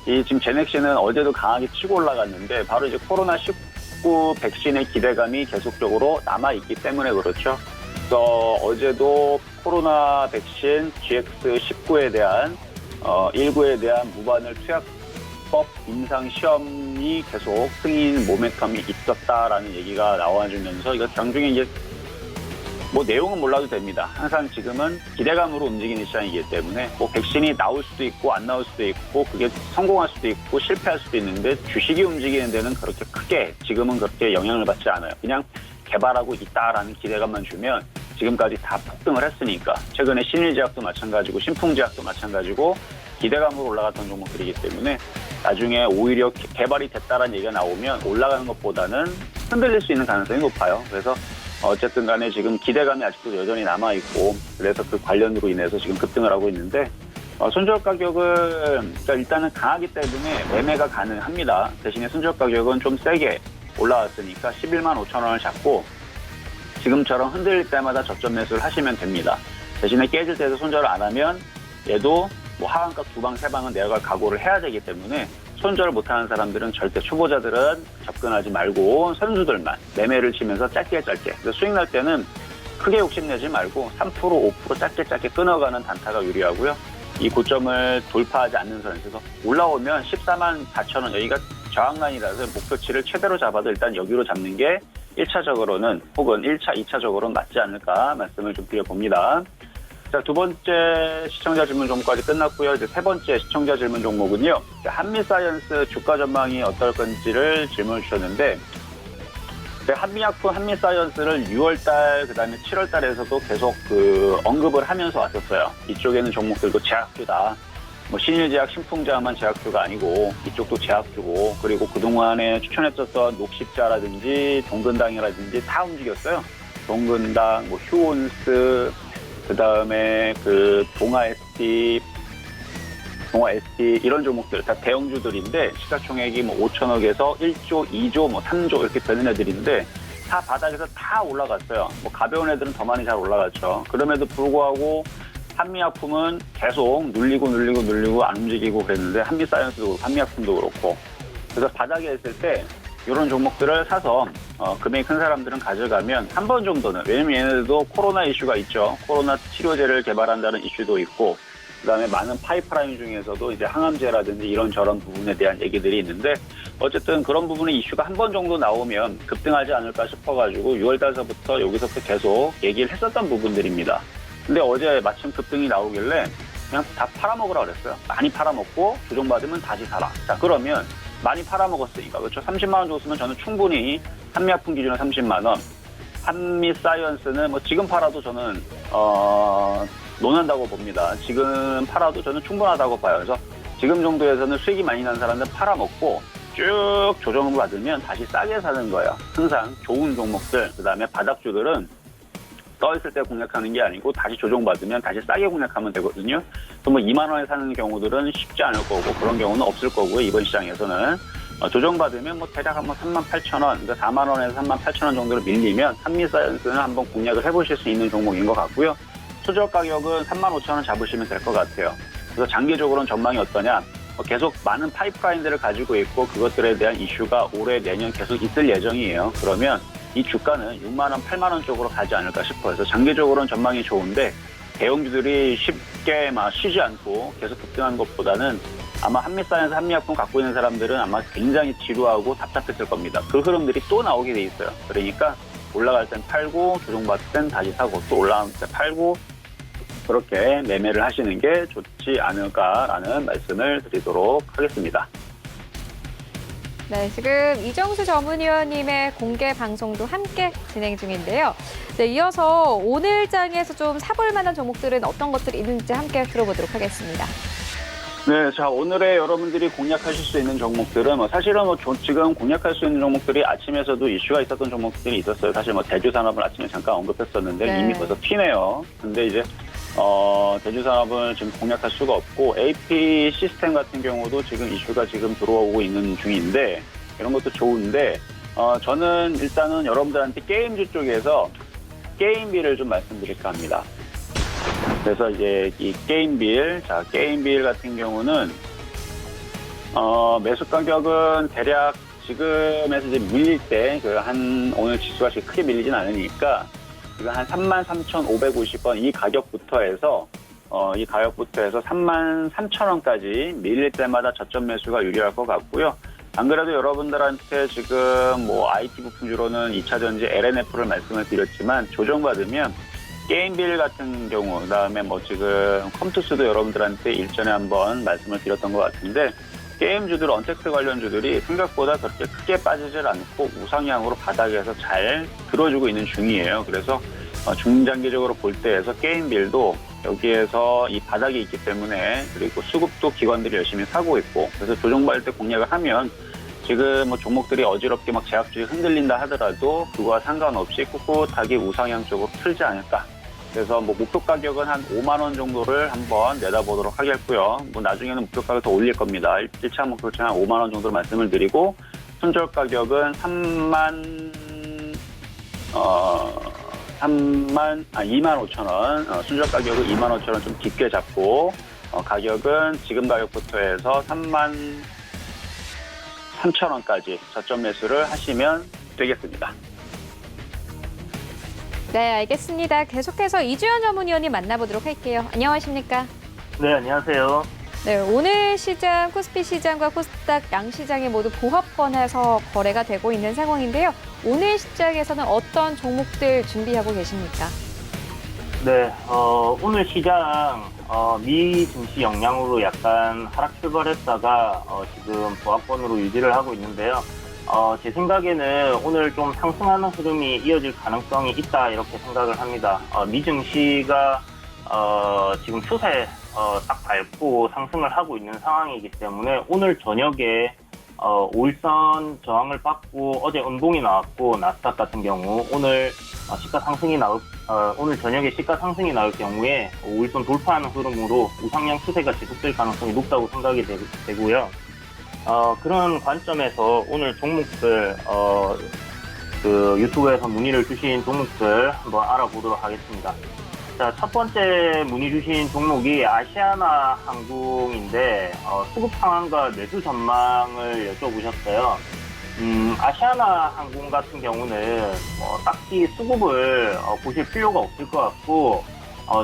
이 지금 제넥신은 어제도 강하게 치고 올라갔는데 바로 이제 코로나19 백신의 기대감이 계속적으로 남아있기 때문에 그렇죠. 그래서 어제도 코로나 백신 GX19에 대한 19에 대한 무반을 투약법 임상 시험이 계속 승인 모멘텀이 있었다라는 얘기가 나와주면서 이거 장중에 이제 뭐 내용은 몰라도 됩니다. 항상 지금은 기대감으로 움직이는 시장이기 때문에 뭐 백신이 나올 수도 있고 안 나올 수도 있고 그게 성공할 수도 있고 실패할 수도 있는데 주식이 움직이는 데는 그렇게 크게 지금은 그렇게 영향을 받지 않아요. 그냥 개발하고 있다라는 기대감만 주면 지금까지 다 폭등을 했으니까 최근에 신일제약도 마찬가지고 신풍제약도 마찬가지고 기대감으로 올라갔던 종목들이기 때문에 나중에 오히려 개발이 됐다라는 얘기가 나오면 올라가는 것보다는 흔들릴 수 있는 가능성이 높아요. 그래서 어쨌든 간에 지금 기대감이 아직도 여전히 남아있고 그래서 그 관련으로 인해서 지금 급등을 하고 있는데 손절 가격은 그러니까 일단은 강하기 때문에 매매가 가능합니다. 대신에 손절 가격은 좀 세게 올라왔으니까 11만 5천 원을 잡고 지금처럼 흔들릴 때마다 저점 매수를 하시면 됩니다. 대신에 깨질 때도 손절을 안 하면 얘도 뭐 하한가 2방, 3방은 내려갈 각오를 해야 되기 때문에 손절을 못하는 사람들은 절대 초보자들은 접근하지 말고 선수들만 매매를 치면서 짧게 그래서 수익 날 때는 크게 욕심내지 말고 3%, 5% 짧게 끊어가는 단타가 유리하고요. 이 고점을 돌파하지 않는 선에서 올라오면 14만 4천 원 여기가 저항란이라서 목표치를 최대로 잡아도 일단 여기로 잡는 게 1차적으로는 혹은 1차, 2차적으로는 맞지 않을까 말씀을 좀 드려봅니다. 자, 두 번째 시청자 질문 종목까지 끝났고요. 이제 세 번째 시청자 질문 종목은요. 한미사이언스 주가 전망이 어떨 건지를 질문을 주셨는데 한미약품, 한미사이언스를 6월달, 그 다음에 7월달에서도 계속 언급을 하면서 왔었어요. 이쪽에는 종목들도 제약주다. 뭐 신일제약, 신풍제약만 제약주가 아니고 이쪽도 제약주고 그리고 그동안에 추천했었던 녹십자라든지 동근당이라든지 다 움직였어요. 동근당, 뭐 휴온스, 그 다음에 동아 ST 이런 종목들 다 대형주들인데 시가총액이 뭐 5천억에서 1조, 2조, 뭐 3조 이렇게 되는 애들인데 다 바닥에서 다 올라갔어요. 뭐 가벼운 애들은 더 많이 잘 올라갔죠. 그럼에도 불구하고 한미약품은 계속 눌리고 안 움직이고 그랬는데 한미사이언스도 그렇고 한미약품도 그렇고 그래서 바닥에 있을 때 이런 종목들을 사서 금액이 큰 사람들은 가져가면 한 번 정도는 왜냐면 얘네들도 코로나 이슈가 있죠. 코로나 치료제를 개발한다는 이슈도 있고 그다음에 많은 파이프라인 중에서도 이제 항암제라든지 이런저런 부분에 대한 얘기들이 있는데 어쨌든 그런 부분의 이슈가 한 번 정도 나오면 급등하지 않을까 싶어가지고 6월 달서부터 여기서부터 계속 얘기를 했었던 부분들입니다. 근데 어제 마침 급등이 나오길래 그냥 다 팔아먹으라 그랬어요. 많이 팔아먹고 조정받으면 다시 사라. 자, 그러면 많이 팔아먹었으니까 그렇죠. 30만 원 줬으면 저는 충분히 한미약품 기준으로 30만 원, 한미사이언스는 뭐 지금 팔아도 저는 논한다고 봅니다. 지금 팔아도 저는 충분하다고 봐요. 그래서 지금 정도에서는 수익이 많이 난 사람들 팔아먹고 쭉 조정을 받으면 다시 싸게 사는 거예요. 항상 좋은 종목들, 그다음에 바닥주들은 떠있을 때 공략하는 게 아니고 다시 조정받으면 다시 싸게 공략하면 되거든요. 또 뭐 2만 원에 사는 경우들은 쉽지 않을 거고 그런 경우는 없을 거고요. 이번 시장에서는 조정받으면 뭐 대략 한번 38,000원, 그러니까 4만 원에서 38,000원 정도로 밀리면 한미사이언스는 한번 공략을 해보실 수 있는 종목인 것 같고요. 수저 가격은 35,000원 잡으시면 될 것 같아요. 그래서 장기적으로는 전망이 어떠냐? 계속 많은 파이프라인들을 가지고 있고 그것들에 대한 이슈가 올해 내년 계속 있을 예정이에요. 그러면 이 주가는 6만 원, 8만 원 쪽으로 가지 않을까 싶어요. 그래서 장기적으로는 전망이 좋은데 대형주들이 쉽게 막 쉬지 않고 계속 급등한 것보다는 아마 한미사이언스, 한미약품 갖고 있는 사람들은 아마 굉장히 지루하고 답답했을 겁니다. 그 흐름들이 또 나오게 돼 있어요. 그러니까 올라갈 땐 팔고 조정받을 땐 다시 사고 또 올라갈 때 팔고 그렇게 매매를 하시는 게 좋지 않을까라는 말씀을 드리도록 하겠습니다.
네, 지금 이정수 전문위원님의 공개 방송도 함께 진행 중인데요. 네, 이어서 오늘 장에서 좀 사볼 만한 종목들은 어떤 것들이 있는지 함께 들어보도록 하겠습니다.
네, 자 오늘의 여러분들이 공략하실 수 있는 종목들은 사실은 지금 공략할 수 있는 종목들이 아침에서도 이슈가 있었던 종목들이 있었어요. 사실 대주산업을 아침에 잠깐 언급했었는데
네.
이미 벌써 튀네요. 근데 이제 대주산업을 지금 공략할 수가 없고 AP 시스템 같은 경우도 지금 이슈가 지금 들어오고 있는 중인데 이런 것도 좋은데 저는 일단은 여러분들한테 게임주 쪽에서 게임비를 좀 말씀드릴까 합니다. 그래서 이제 이 게임빌 같은 경우는 매수 가격은 대략 지금에서 이제 밀릴 때 오늘 지수가 크게 밀리진 않으니까 지금 한 33,550원 이 가격부터 해서 33,000원까지 밀릴 때마다 저점 매수가 유리할 것 같고요. 안 그래도 여러분들한테 지금 IT 부품주로는 2차전지 LNF를 말씀을 드렸지만 조정받으면 게임빌 같은 경우, 그다음에 지금 컴투스도 여러분들한테 일전에 한번 말씀을 드렸던 것 같은데 게임주들, 언택트 관련주들이 생각보다 그렇게 크게 빠지질 않고 우상향으로 바닥에서 잘 들어주고 있는 중이에요. 그래서 중장기적으로 볼 때에서 게임빌도 여기에서 이 바닥이 있기 때문에 그리고 수급도 기관들이 열심히 사고 있고 그래서 조정받을 때 공략을 하면 지금 종목들이 어지럽게 제약주에 흔들린다 하더라도 그거와 상관없이 꿋꿋하게 우상향 쪽으로 틀지 않을까. 그래서 목표 가격은 한 5만 원 정도를 한번 내다보도록 하겠고요. 나중에는 목표 가격 더 올릴 겁니다. 1차 목표치 한 5만 원 정도를 말씀을 드리고 손절 가격은 2만 5천 원. 손절 가격은 2만 5천 원 좀 깊게 잡고 가격은 지금 가격부터 해서 3만 3천 원까지 저점 매수를 하시면 되겠습니다.
네, 알겠습니다. 계속해서 이주연 전문위원님 만나보도록 할게요. 안녕하십니까?
네, 안녕하세요.
네, 오늘 시장, 코스피 시장과 코스닥 양시장이 모두 보합권에서 거래가 되고 있는 상황인데요. 오늘 시장에서는 어떤 종목들 준비하고 계십니까?
네, 오늘 시장 미 증시 영향으로 약간 하락 출발했다가 지금 보합권으로 유지를 하고 있는데요. 제 생각에는 오늘 좀 상승하는 흐름이 이어질 가능성이 있다 이렇게 생각을 합니다. 미 증시가 지금 추세 딱 밟고 상승을 하고 있는 상황이기 때문에 오늘 저녁에 5일선 저항을 받고 어제 음봉이 나왔고 나스닥 같은 경우 오늘 오늘 저녁에 시가 상승이 나올 경우에 5일선 돌파하는 흐름으로 우상향 추세가 지속될 가능성이 높다고 생각이 되고요. 그런 관점에서 오늘 종목들 유튜브에서 문의를 주신 종목들 한번 알아보도록 하겠습니다. 자, 첫 번째 문의 주신 종목이 아시아나 항공인데 수급 상황과 매수 전망을 여쭤보셨어요. 아시아나 항공 같은 경우는 딱히 수급을 보실 필요가 없을 것 같고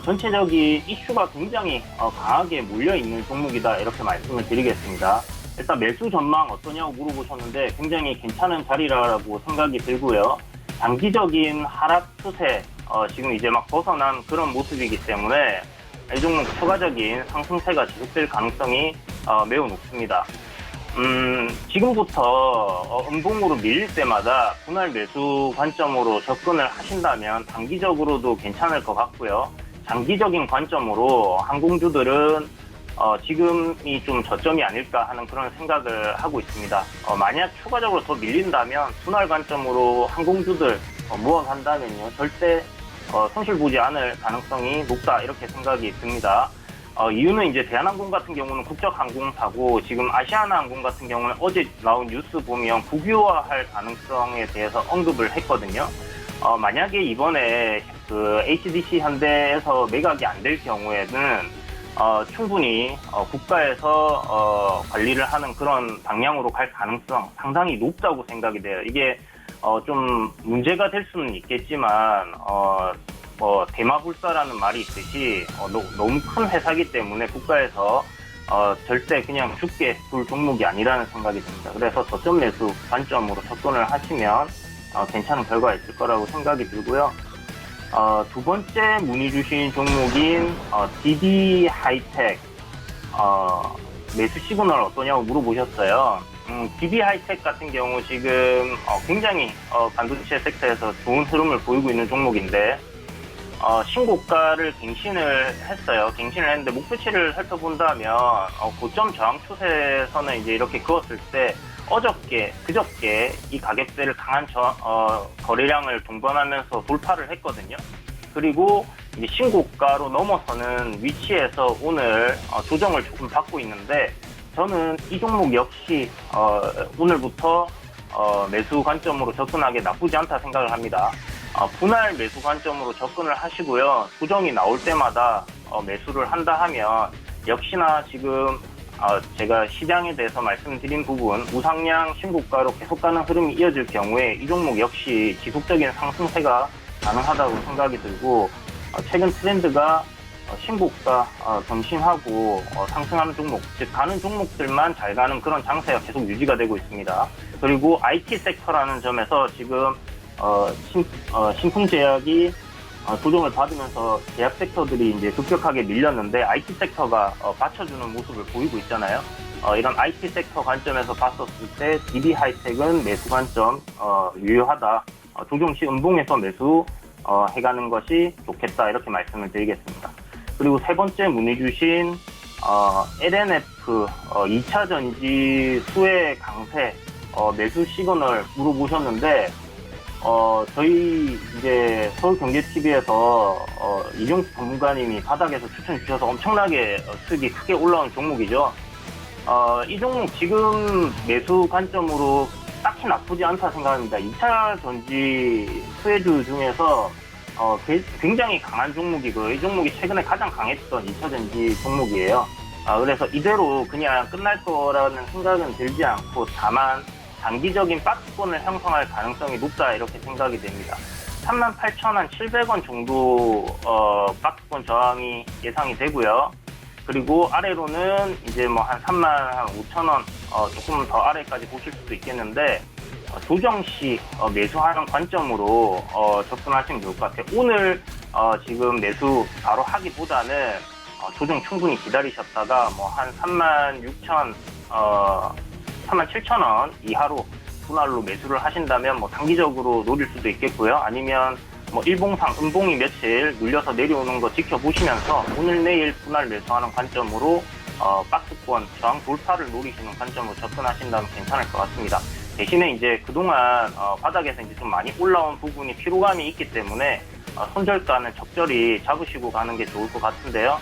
전체적인 이슈가 굉장히 강하게 몰려있는 종목이다 이렇게 말씀을 드리겠습니다. 일단 매수 전망 어떠냐고 물어보셨는데 굉장히 괜찮은 자리라고 생각이 들고요. 장기적인 하락 추세 지금 이제 벗어난 그런 모습이기 때문에 이 종목 추가적인 상승세가 지속될 가능성이 매우 높습니다. 지금부터 음봉으로 밀릴 때마다 분할 매수 관점으로 접근을 하신다면 단기적으로도 괜찮을 것 같고요. 장기적인 관점으로 항공주들은 지금이 좀 저점이 아닐까 하는 그런 생각을 하고 있습니다. 만약 추가적으로 더 밀린다면 분할 관점으로 항공주들 모아간다면요. 절대 손실 보지 않을 가능성이 높다 이렇게 생각이 듭니다. 이유는 이제 대한항공 같은 경우는 국적 항공사고 지금 아시아나 항공 같은 경우는 어제 나온 뉴스 보면 국유화할 가능성에 대해서 언급을 했거든요. 만약에 이번에 HDC 현대에서 매각이 안 될 경우에는 충분히 국가에서 관리를 하는 그런 방향으로 갈 가능성 상당히 높다고 생각이 돼요. 이게 좀 문제가 될 수는 있겠지만 뭐 대마불사라는 말이 있듯이 너무 큰 회사이기 때문에 국가에서 절대 그냥 죽게 둘 종목이 아니라는 생각이 듭니다. 그래서 저점 매수 관점으로 접근을 하시면 괜찮은 결과가 있을 거라고 생각이 들고요. 두 번째 문의 주신 종목인 DB 하이텍 매수 시그널 어떠냐고 물어보셨어요. DB 하이텍 같은 경우 지금 굉장히 반도체 섹터에서 좋은 흐름을 보이고 있는 종목인데 신고가를 갱신을 했어요. 갱신을 했는데 목표치를 살펴본다면 고점 저항 추세선을 이제 이렇게 그었을 때 그저께 이 가격대를 강한 거래량을 동반하면서 돌파를 했거든요. 그리고 이제 신고가로 넘어서는 위치에서 오늘 조정을 조금 받고 있는데 저는 이 종목 역시 오늘부터 매수 관점으로 접근하기 나쁘지 않다 생각을 합니다. 분할 매수 관점으로 접근을 하시고요. 조정이 나올 때마다 매수를 한다 하면 역시나 지금 제가 시장에 대해서 말씀드린 부분 우상향 신고가로 계속 가는 흐름이 이어질 경우에 이 종목 역시 지속적인 상승세가 가능하다고 생각이 들고 최근 트렌드가 신고가 경신하고 상승하는 종목, 즉 가는 종목들만 잘 가는 그런 장세가 계속 유지가 되고 있습니다. 그리고 IT 섹터라는 점에서 지금 신풍제약이 조정을 받으면서 제약 섹터들이 이제 급격하게 밀렸는데 IT 섹터가 받쳐주는 모습을 보이고 있잖아요. 이런 IT 섹터 관점에서 봤었을 때 DB 하이텍은 매수 관점 유효하다. 조정 시 음봉에서 매수 해가는 것이 좋겠다 이렇게 말씀을 드리겠습니다. 그리고 세 번째 문의 주신 LNF 2차 전지 수혜 강세 매수 시그널 물어보셨는데 저희 이제 서울경제TV에서 이종수 전문가님이 바닥에서 추천 주셔서 엄청나게 수익이 크게 올라온 종목이죠. 이 종목 지금 매수 관점으로 딱히 나쁘지 않다 생각합니다. 2차 전지 수혜주 중에서 굉장히 강한 종목이고 이 종목이 최근에 가장 강했던 2차 전지 종목이에요. 그래서 이대로 그냥 끝날 거라는 생각은 들지 않고 다만 단기적인 박스권을 형성할 가능성이 높다 이렇게 생각이 됩니다. 38,700원 정도 박스권 저항이 예상이 되고요. 그리고 아래로는 이제 뭐 한 35,000원 조금 더 아래까지 보실 수도 있겠는데 조정 시 매수하는 관점으로 접근하시면 좋을 것 같아요. 오늘 지금 매수 바로 하기보다는 조정 충분히 기다리셨다가 뭐 한 37,000원 이하로 분할로 매수를 하신다면 뭐 단기적으로 노릴 수도 있겠고요. 아니면 뭐 일봉상 음봉이 며칠 눌려서 내려오는 거 지켜보시면서 오늘 내일 분할 매수하는 관점으로 박스권 저항 돌파를 노리시는 관점으로 접근하신다면 괜찮을 것 같습니다. 대신에 이제 그동안 바닥에서 이제 좀 많이 올라온 부분이 피로감이 있기 때문에 손절가는 적절히 잡으시고 가는 게 좋을 것 같은데요.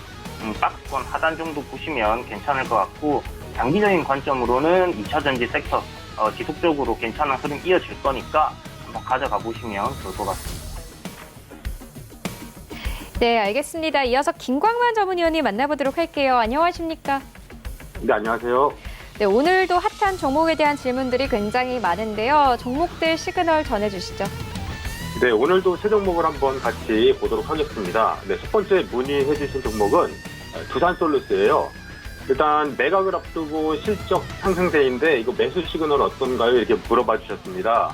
박스권 하단 정도 보시면 괜찮을 것 같고 장기적인 관점으로는 2차 전지 섹터 지속적으로 괜찮은 흐름 이어질 거니까 한번 가져가 보시면 좋을 것 같습니다.
네, 알겠습니다. 이어서 김광만 전문위원님 만나보도록 할게요. 안녕하십니까?
네, 안녕하세요.
네, 오늘도 핫한 종목에 대한 질문들이 굉장히 많은데요. 종목들 시그널 전해주시죠.
네, 오늘도 세 종목을 한번 같이 보도록 하겠습니다. 네, 첫 번째 문의해 주신 종목은 두산솔루스예요. 일단 매각을 앞두고 실적 상승세인데 이거 매수 시그널 어떤가요? 이렇게 물어봐 주셨습니다.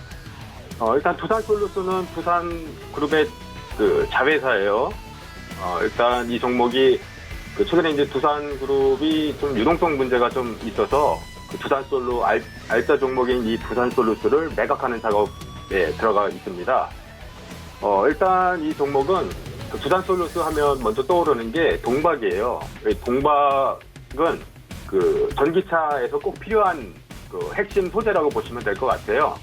일단 두산솔루스는 두산그룹의 그 자회사예요. 일단 이 종목이 최근에 이제 두산그룹이 좀 유동성 문제가 좀 있어서 그 두산솔루 알짜 종목인 이 두산솔루스를 매각하는 작업에 들어가 있습니다. 일단 이 종목은 그 두산솔루스 하면 먼저 떠오르는 게 동박이에요. 동박은 그 전기차에서 꼭 필요한 그 핵심 소재라고 보시면 될 것 같아요.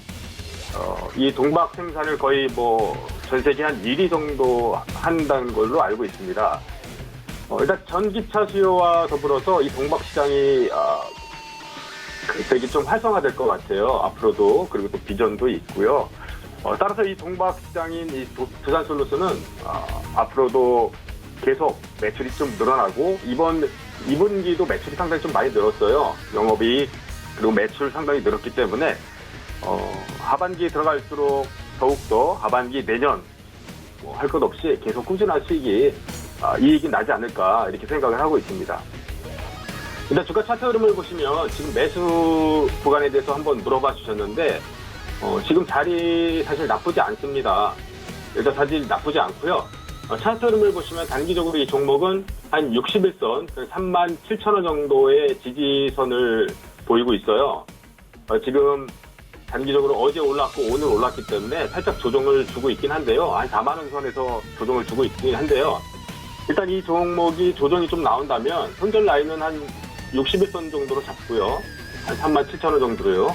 이 동박 생산을 거의 뭐 전 세계 한 1위 정도 한다는 걸로 알고 있습니다. 일단 전기차 수요와 더불어서 이 동박 시장이 되게 좀 활성화될 것 같아요. 앞으로도. 그리고 또 비전도 있고요. 따라서 이 동박 시장인 이 두산솔루스는 앞으로도 계속 매출이 좀 늘어나고 이번 2분기도 매출이 상당히 좀 많이 늘었어요. 영업이익 그리고 매출 상당히 늘었기 때문에 하반기에 들어갈수록 더욱더 하반기 내년 할 것 없이 계속 꾸준한 수익이 이익이 나지 않을까 이렇게 생각을 하고 있습니다. 일단 주가 차트 흐름을 보시면 지금 매수 구간에 대해서 한번 물어봐 주셨는데 지금 자리 사실 나쁘지 않습니다. 일단 사실 나쁘지 않고요. 차트 흐름을 보시면 단기적으로 이 종목은 한 61선, 37,000원 정도의 지지선을 보이고 있어요. 지금 단기적으로 어제 올랐고 오늘 올랐기 때문에 살짝 조정을 주고 있긴 한데요. 한 4만 원 선에서 조정을 주고 있긴 한데요. 일단 이 종목이 조정이 좀 나온다면 손절 라인은 한 61선 정도로 잡고요. 한 37,000원 정도로요.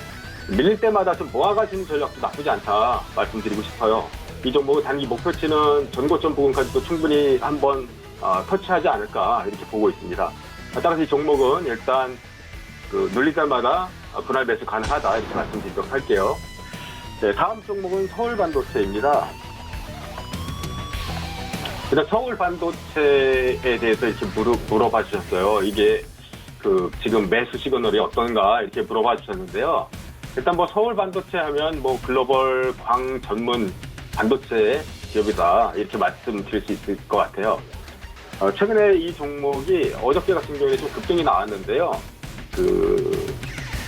밀릴 때마다 좀 모아가시는 전략도 나쁘지 않다 말씀드리고 싶어요. 이 종목의 단기 목표치는 전고점 부근까지도 충분히 한번 터치하지 않을까 이렇게 보고 있습니다. 따라서 이 종목은 일단 눌릴 때마다 분할 매수 가능하다 이렇게 말씀드리도록 할게요. 네, 다음 종목은 서울반도체입니다. 일단 서울반도체에 대해서 이렇게 물어봐 주셨어요. 이게 지금 매수 시그널이 어떤가 이렇게 물어봐 주셨는데요. 일단 서울반도체 하면 글로벌 광 전문 반도체 기업이다 이렇게 말씀드릴 수 있을 것 같아요. 최근에 이 종목이 어저께 같은 경우에 좀 급등이 나왔는데요.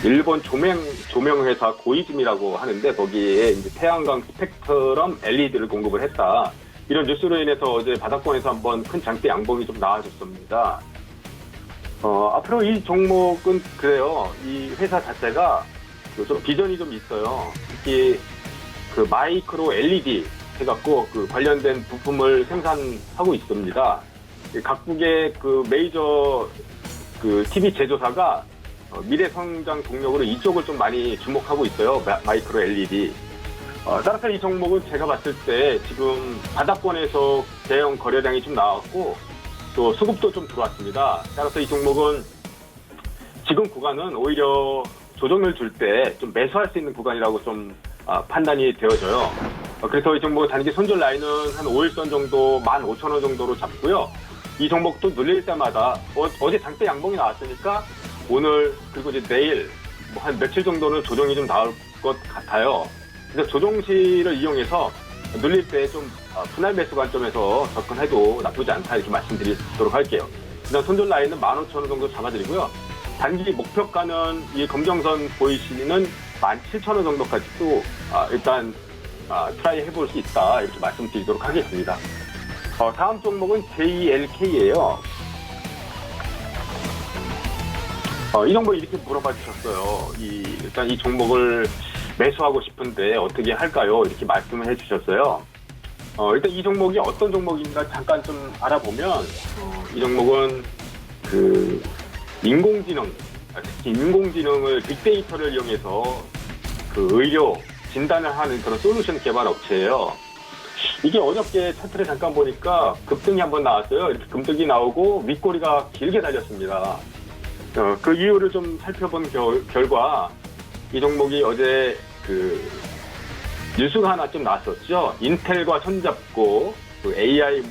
일본 조명회사 고이즘이라고 하는데 거기에 이제 태양광 스펙트럼 LED를 공급을 했다. 이런 뉴스로 인해서 어제 바닥권에서 한번 큰 장대 양봉이 좀 나와줬습니다. 앞으로 이 종목은 그래요. 이 회사 자체가 좀 비전이 좀 있어요. 특히 마이크로 LED 해갖고 관련된 부품을 생산하고 있습니다. 각국의 메이저 TV 제조사가 미래 성장 동력으로 이쪽을 좀 많이 주목하고 있어요. 마이크로 LED. 따라서 이 종목은 제가 봤을 때 지금 바닥권에서 대형 거래량이 좀 나왔고 또 수급도 좀 들어왔습니다. 따라서 이 종목은 지금 구간은 오히려 조정을 줄 때 좀 매수할 수 있는 구간이라고 좀 판단이 되어져요. 그래서 이 종목 단기 손절 라인은 한 5일선 정도 15,000원 정도로 잡고요. 이 종목도 눌릴 때마다 어제 장대 양봉이 나왔으니까 오늘 그리고 이제 내일 한 며칠 정도는 조정이 좀 나올 것 같아요. 그래서 조정시를 이용해서 눌릴 때 좀 분할 매수 관점에서 접근해도 나쁘지 않다 이렇게 말씀드리도록 할게요. 일단 손절 라인은 15,000원 정도 잡아드리고요. 단기 목표가는 이 검정선 보이시는 17,000원 정도까지도 일단 트라이 해볼 수 있다 이렇게 말씀드리도록 하겠습니다. 다음 종목은 JLK예요. 이 종목 이렇게 물어봐 주셨어요. 일단 이 종목을 매수하고 싶은데 어떻게 할까요? 이렇게 말씀을 해 주셨어요. 일단 이 종목이 어떤 종목인가 잠깐 좀 알아보면 이 종목은 인공지능, 특히 인공지능을 빅데이터를 이용해서 의료 진단을 하는 그런 솔루션 개발 업체예요. 이게 어저께 차트를 잠깐 보니까 급등이 한번 나왔어요. 이렇게 급등이 나오고 윗꼬리가 길게 달렸습니다. 그 이유를 좀 살펴본 결과 이 종목이 어제 뉴스가 하나 좀 나왔었죠. 인텔과 손잡고 AI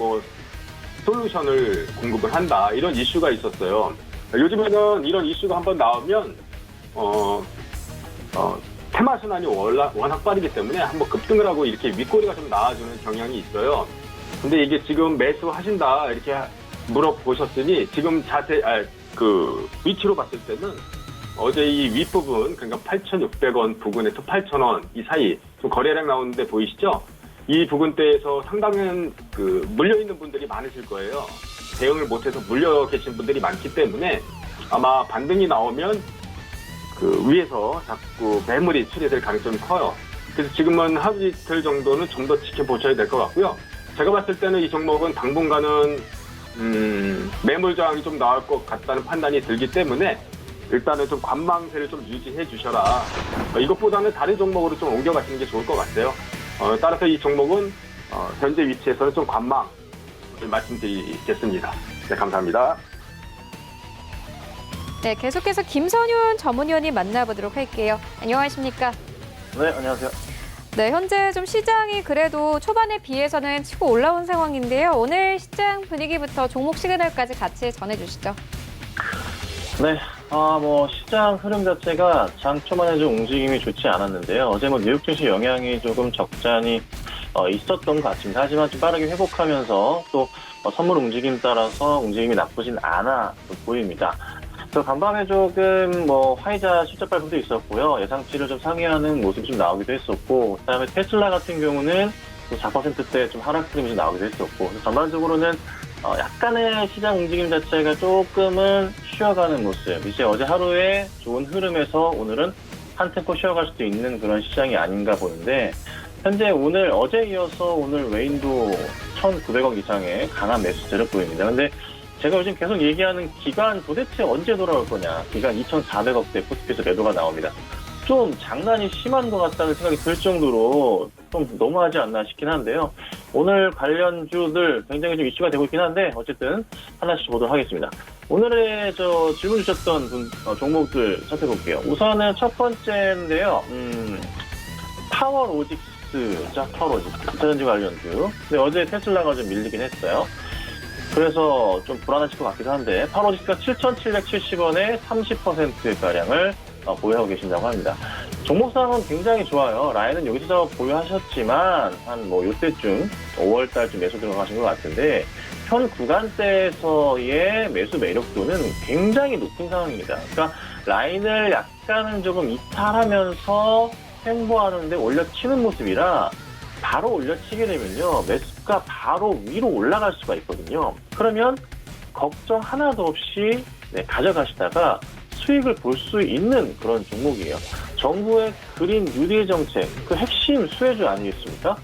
솔루션을 공급을 한다 이런 이슈가 있었어요. 요즘에는 이런 이슈가 한번 나오면 테마 순환이 워낙 빠르기 때문에 한번 급등을 하고 이렇게 윗꼬리가 좀 나와주는 경향이 있어요. 근데 이게 지금 매수하신다 이렇게 물어보셨으니 지금 위치로 봤을 때는 어제 이 윗부분 그러니까 8,600원 부근에서 8,000원 이 사이 좀 거래량 나오는데 보이시죠? 이 부근대에서 상당한 물려있는 분들이 많으실 거예요. 대응을 못해서 물려 계신 분들이 많기 때문에 아마 반등이 나오면 위에서 자꾸 매물이 출해될 가능성이 커요. 그래서 지금은 하루 이틀 정도는 좀 더 지켜보셔야 될 것 같고요. 제가 봤을 때는 이 종목은 당분간은 매물 저항이 좀 나올 것 같다는 판단이 들기 때문에 일단은 좀 관망세를 좀 유지해 주셔라. 이것보다는 다른 종목으로 좀 옮겨가시는 게 좋을 것 같아요. 따라서 이 종목은 현재 위치에서는 좀 관망 말씀드리겠습니다. 네, 감사합니다.
네, 계속해서 김선윤 전문위원님 만나보도록 할게요. 안녕하십니까?
네, 안녕하세요.
네, 현재 좀 시장이 그래도 초반에 비해서는 치고 올라온 상황인데요. 오늘 시장 분위기부터 종목 시그널까지 같이 전해주시죠.
네, 시장 흐름 자체가 장 초반에 좀 움직임이 좋지 않았는데요. 어제 뉴욕 증시 영향이 조금 적잖이 있었던 것 같습니다. 하지만 좀 빠르게 회복하면서 또 선물 움직임 따라서 움직임이 나쁘진 않아 보입니다. 그래서 간밤에 조금 화이자 실적 발표도 있었고요. 예상치를 좀 상회하는 모습이 좀 나오기도 했었고, 그다음에 테슬라 같은 경우는 또 4%대 좀 하락 흐름이 좀 나오기도 했었고, 그래서 전반적으로는 약간의 시장 움직임 자체가 조금은 쉬어가는 모습. 이제 어제 하루에 좋은 흐름에서 오늘은 한 템포 쉬어갈 수도 있는 그런 시장이 아닌가 보는데, 현재 오늘 어제 이어서 오늘 외인도 1,900억 이상의 강한 매수세를 보입니다. 근데 제가 요즘 계속 얘기하는 기간 도대체 언제 돌아올 거냐. 기간 2,400억대 코스피에서 매도가 나옵니다. 좀 장난이 심한 것 같다는 생각이 들 정도로 좀 너무하지 않나 싶긴 한데요. 오늘 관련주들 굉장히 좀 이슈가 되고 있긴 한데 어쨌든 하나씩 보도록 하겠습니다. 오늘의 질문 주셨던 종목들 살펴볼게요. 우선은 첫 번째인데요. 파워로직스죠. 파워로직스. 2차전지 관련주. 근데 어제 테슬라가 좀 밀리긴 했어요. 그래서 좀 불안하실 것 같기도 한데 파워로직스가 7,770원에 30%가량을 보유하고 계신다고 합니다. 종목상은 굉장히 좋아요. 라인은 여기서 보유하셨지만 한 요때쯤 5월달쯤 매수 들어가신 것 같은데 현 구간대에서의 매수 매력도는 굉장히 높은 상황입니다. 그러니까 라인을 약간은 조금 이탈하면서 횡보하는데 올려치는 모습이라 바로 올려치게 되면요. 매수가 바로 위로 올라갈 수가 있거든요. 그러면 걱정 하나도 없이 가져가시다가 수익을 볼 수 있는 그런 종목이에요. 정부의 그린 뉴딜 정책, 그 핵심 수혜주 아니겠습니까?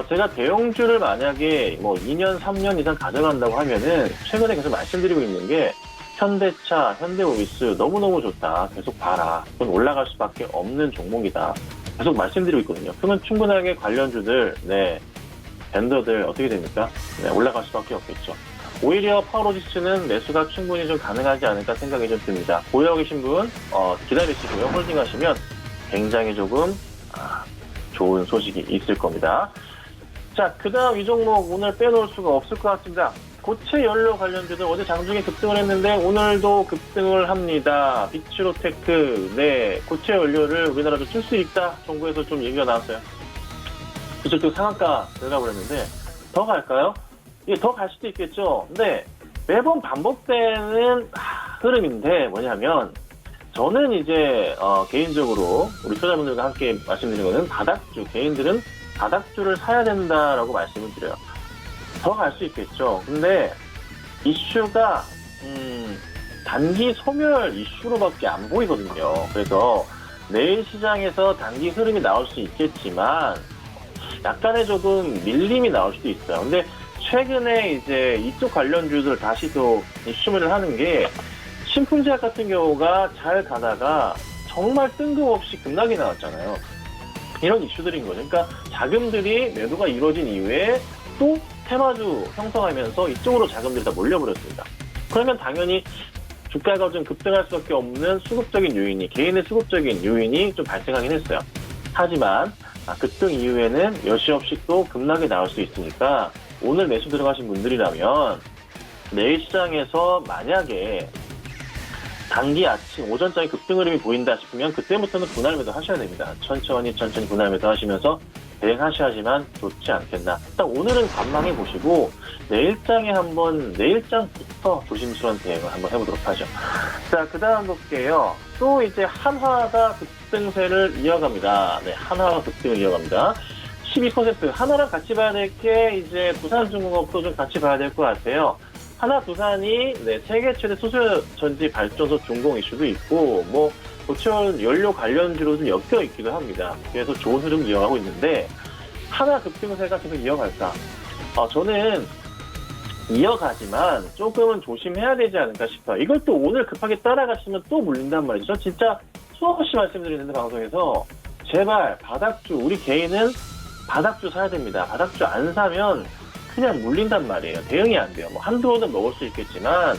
제가 대형주를 만약에 2년, 3년 이상 가져간다고 하면은 최근에 계속 말씀드리고 있는 게 현대차, 현대오피스 너무너무 좋다. 계속 봐라. 그건 올라갈 수밖에 없는 종목이다. 계속 말씀드리고 있거든요. 그러면 충분하게 관련주들, 벤더들 어떻게 됩니까? 올라갈 수밖에 없겠죠. 오히려 파워로직스는 매수가 충분히 좀 가능하지 않을까 생각이 좀 듭니다. 보유하고 계신 분 기다리시고요. 홀딩하시면 굉장히 조금 좋은 소식이 있을 겁니다. 자, 그 다음 이 종목 오늘 빼놓을 수가 없을 것 같습니다. 고체 연료 관련주들 어제 장중에 급등을 했는데 오늘도 급등을 합니다. 비츠로테크, 고체 연료를 우리나라도 쓸 수 있다. 정부에서 좀 얘기가 나왔어요. 그쪽도 상한가 들어가 버렸는데 더 갈까요? 더 갈 수도 있겠죠. 근데 매번 반복되는 흐름인데 뭐냐면 저는 이제 개인적으로 우리 투자자분들과 함께 말씀드리는 거는 바닥주, 개인들은 바닥주를 사야 된다라고 말씀을 드려요. 더 갈 수 있겠죠. 근데 이슈가 단기 소멸 이슈로밖에 안 보이거든요. 그래서 내일 시장에서 단기 흐름이 나올 수 있겠지만 약간의 조금 밀림이 나올 수도 있어요. 근데 최근에 이제 이쪽 관련주들 다시 또 이슈를 하는 게 신풍제약 같은 경우가 잘 가다가 정말 뜬금없이 급락이 나왔잖아요. 이런 이슈들인 거죠. 그러니까 자금들이 매도가 이루어진 이후에 또 테마주 형성하면서 이쪽으로 자금들이 다 몰려버렸습니다. 그러면 당연히 주가가 좀 급등할 수밖에 없는 수급적인 요인이, 개인의 수급적인 요인이 좀 발생하긴 했어요. 하지만 급등 이후에는 여지없이 또 급락이 나올 수 있으니까 오늘 매수 들어가신 분들이라면 내일 시장에서 만약에 단기 아침 오전장에 급등 흐름이 보인다 싶으면 그때부터는 분할 매도 하셔야 됩니다. 천천히 분할 매도 하시면서 대응하셔야지만 좋지 않겠나. 일단 오늘은 관망해 보시고 내일장부터 조심스러운 대응을 한번 해보도록 하죠. 자, 그 다음 볼게요. 또 이제 한화가 급등세를 이어갑니다. 한화가 급등을 이어갑니다. 12% 하나랑 같이 봐야 될 게 이제 부산중공업도 좀 같이 봐야 될 것 같아요. 하나 두산이 세계 최대 수소전지 발전소 준공 이슈도 있고 고체 연료 관련주로 좀 엮여 있기도 합니다. 그래서 좋은 흐름 이어가고 있는데 하나 급등세가 계속 이어갈까? 저는 이어가지만 조금은 조심해야 되지 않을까 싶어요. 이걸 또 오늘 급하게 따라가시면 또 물린단 말이죠. 진짜 수없이 말씀드리는데 방송에서 제발 바닥주, 우리 개인은 바닥주 사야 됩니다. 바닥주 안 사면 그냥 물린단 말이에요. 대응이 안 돼요. 한두 번은 먹을 수 있겠지만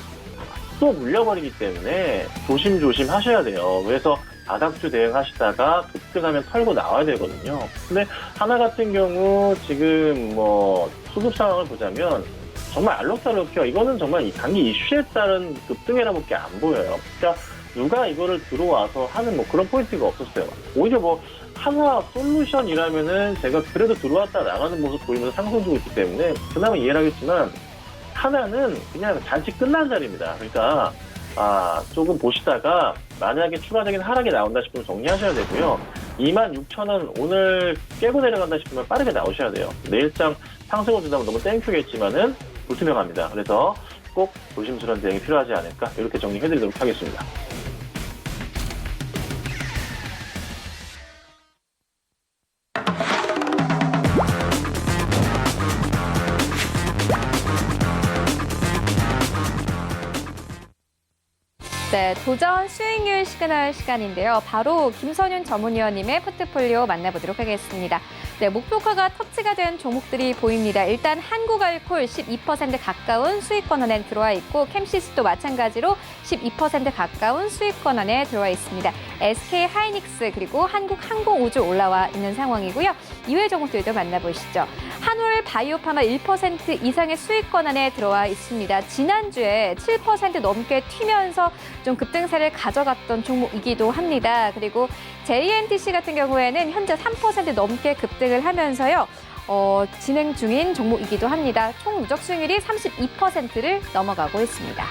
또 물려버리기 때문에 조심조심 하셔야 돼요. 그래서 바닥주 대응하시다가 급등하면 털고 나와야 되거든요. 근데 하나 같은 경우 지금 뭐 수급 상황을 보자면 정말 알록달록해요. 이거는 정말 이 단기 이슈에 따른 급등이라고밖에 안 보여요. 그러니까 누가 이거를 들어와서 하는 뭐 그런 포인트가 없었어요. 오히려 뭐 하나 솔루션이라면은 제가 그래도 들어왔다 나가는 모습 보이면서 상승 주고 있기 때문에 그나마 이해를 하겠지만 하나는 그냥 잔치 끝난 자리입니다. 그러니까 조금 보시다가 만약에 추가적인 하락이 나온다 싶으면 정리하셔야 되고요. 26,000원 오늘 깨고 내려간다 싶으면 빠르게 나오셔야 돼요. 내일장 상승을 준다면 너무 땡큐겠지만은 불투명합니다. 그래서 꼭 조심스러운 대응이 필요하지 않을까 이렇게 정리해드리도록 하겠습니다.
네, 도전 수익률 시그널 시간인데요. 바로 김선윤 전문위원님의 포트폴리오 만나보도록 하겠습니다. 네, 목표가가 터치가 된 종목들이 보입니다. 일단 한국알콜 12% 가까운 수익권 안에 들어와 있고 캠시스도 마찬가지로 12% 가까운 수익권 안에 들어와 있습니다. SK 하이닉스 그리고 한국항공우주 올라와 있는 상황이고요. 이외 종목들도 만나보시죠. 한울 바이오파마 1% 이상의 수익권 안에 들어와 있습니다. 지난주에 7% 넘게 튀면서 좀 급등세를 가져갔던 종목이기도 합니다. 그리고 JNTC 같은 경우에는 현재 3% 넘게 급등을 하면서요. 진행 중인 종목이기도 합니다. 총 누적 수익률이 32%를 넘어가고 있습니다.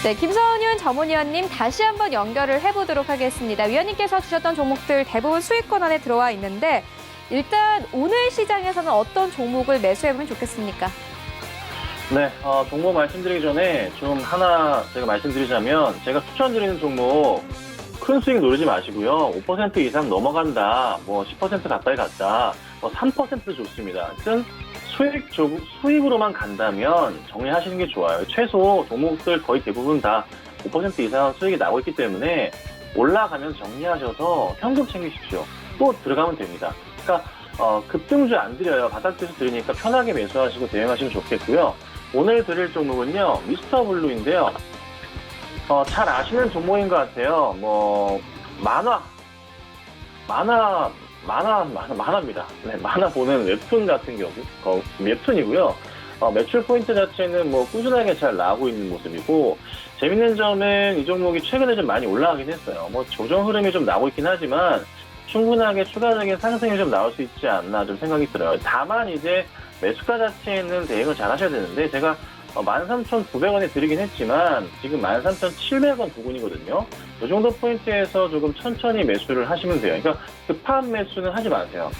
네, 김선윤 전문위원님 다시 한번 연결을 해보도록 하겠습니다. 위원님께서 주셨던 종목들 대부분 수익권 안에 들어와 있는데 일단 오늘 시장에서는 어떤 종목을 매수해보면 좋겠습니까?
네, 종목 말씀드리기 전에 좀 하나 제가 말씀드리자면 제가 추천드리는 종목 큰 수익 노리지 마시고요. 5% 이상 넘어간다, 뭐 10% 가까이 갔다, 뭐 3%도 좋습니다. 하여튼 수익으로만 간다면 정리하시는 게 좋아요. 최소 종목들 거의 대부분 다 5% 이상 수익이 나오고 있기 때문에 올라가면 정리하셔서 현금 챙기십시오. 또 들어가면 됩니다. 그러니까 급등주 안 드려요. 바닥에서 드리니까 편하게 매수하시고 대응하시면 좋겠고요. 오늘 드릴 종목은요, 미스터 블루인데요. 잘 아시는 종목인 것 같아요. 뭐 만화입니다. 네, 만화 보는 웹툰 같은 경우, 웹툰이고요. 매출 포인트 자체는 뭐 꾸준하게 잘 나오고 있는 모습이고, 재밌는 점은 이 종목이 최근에 좀 많이 올라가긴 했어요. 뭐 조정 흐름이 좀 나오고 있긴 하지만, 충분하게 추가적인 상승이 좀 나올 수 있지 않나 좀 생각이 들어요. 다만 이제 매수가 자체에는 대응을 잘 하셔야 되는데, 제가 13,900원에 드리긴 했지만 지금 13,700원 부근이거든요. 이 정도 포인트에서 조금 천천히 매수를 하시면 돼요. 그러니까 급한 매수는 하지 마세요.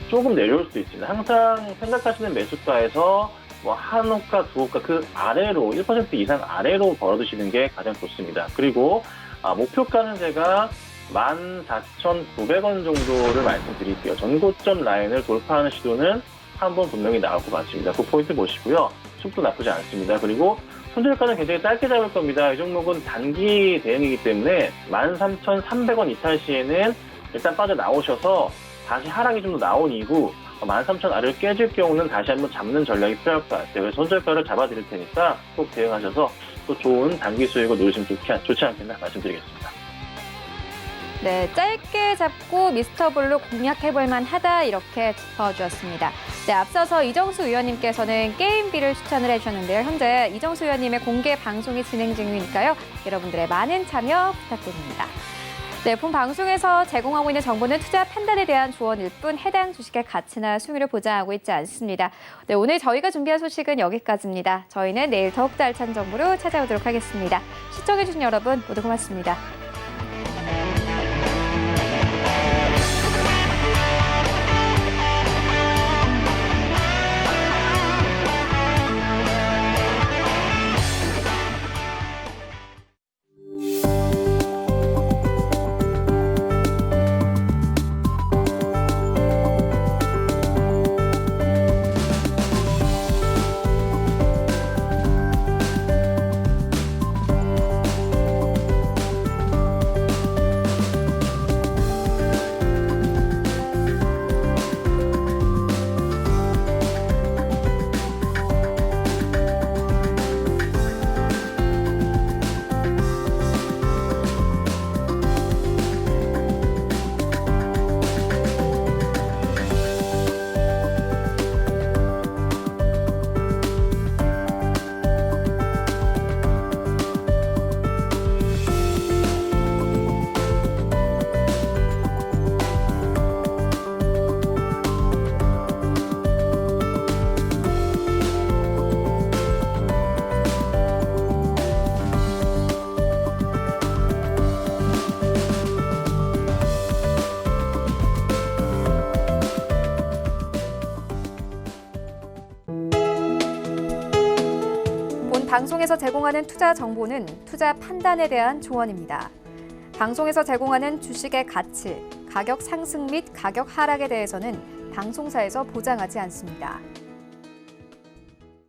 조금 내려올 수도 있습니다. 항상 생각하시는 매수가에서 뭐 한 호가, 두 호가 그 아래로 1% 이상 아래로 벌어두시는 게 가장 좋습니다. 그리고 목표가는 제가 14,900원 정도를 말씀드릴게요. 전고점 라인을 돌파하는 시도는 한번 분명히 나올 것 같습니다. 그 포인트 보시고요. 속도 나쁘지 않습니다. 그리고 손절가는 굉장히 짧게 잡을 겁니다. 이 종목은 단기 대응이기 때문에 13,300원 이탈 시에는 일단 빠져나오셔서 다시 하락이 좀 더 나온 이후 13,000 아래를 깨질 경우는 다시 한번 잡는 전략이 필요할 것 같아요. 그래서 손절가를 잡아드릴 테니까 꼭 대응하셔서 또 좋은 단기 수익을 누리시면 좋지 않겠나 말씀드리겠습니다.
네, 짧게 잡고 미스터 블루 공략해볼 만하다 이렇게 짚어주었습니다. 네, 앞서서 이정수 위원님께서는 게임비를 추천을 해주셨는데요. 현재 이정수 위원님의 공개 방송이 진행 중이니까요. 여러분들의 많은 참여 부탁드립니다. 네, 본 방송에서 제공하고 있는 정보는 투자 판단에 대한 조언일 뿐 해당 주식의 가치나 수익률을 보장하고 있지 않습니다. 네, 오늘 저희가 준비한 소식은 여기까지입니다. 저희는 내일 더욱더 알찬 정보로 찾아오도록 하겠습니다. 시청해주신 여러분 모두 고맙습니다. 방송에서 제공하는 투자 정보는 투자 판단에 대한 조언입니다. 방송에서 제공하는 주식의 가치, 가격 상승 및 가격 하락에 대해서는 방송사에서 보장하지 않습니다.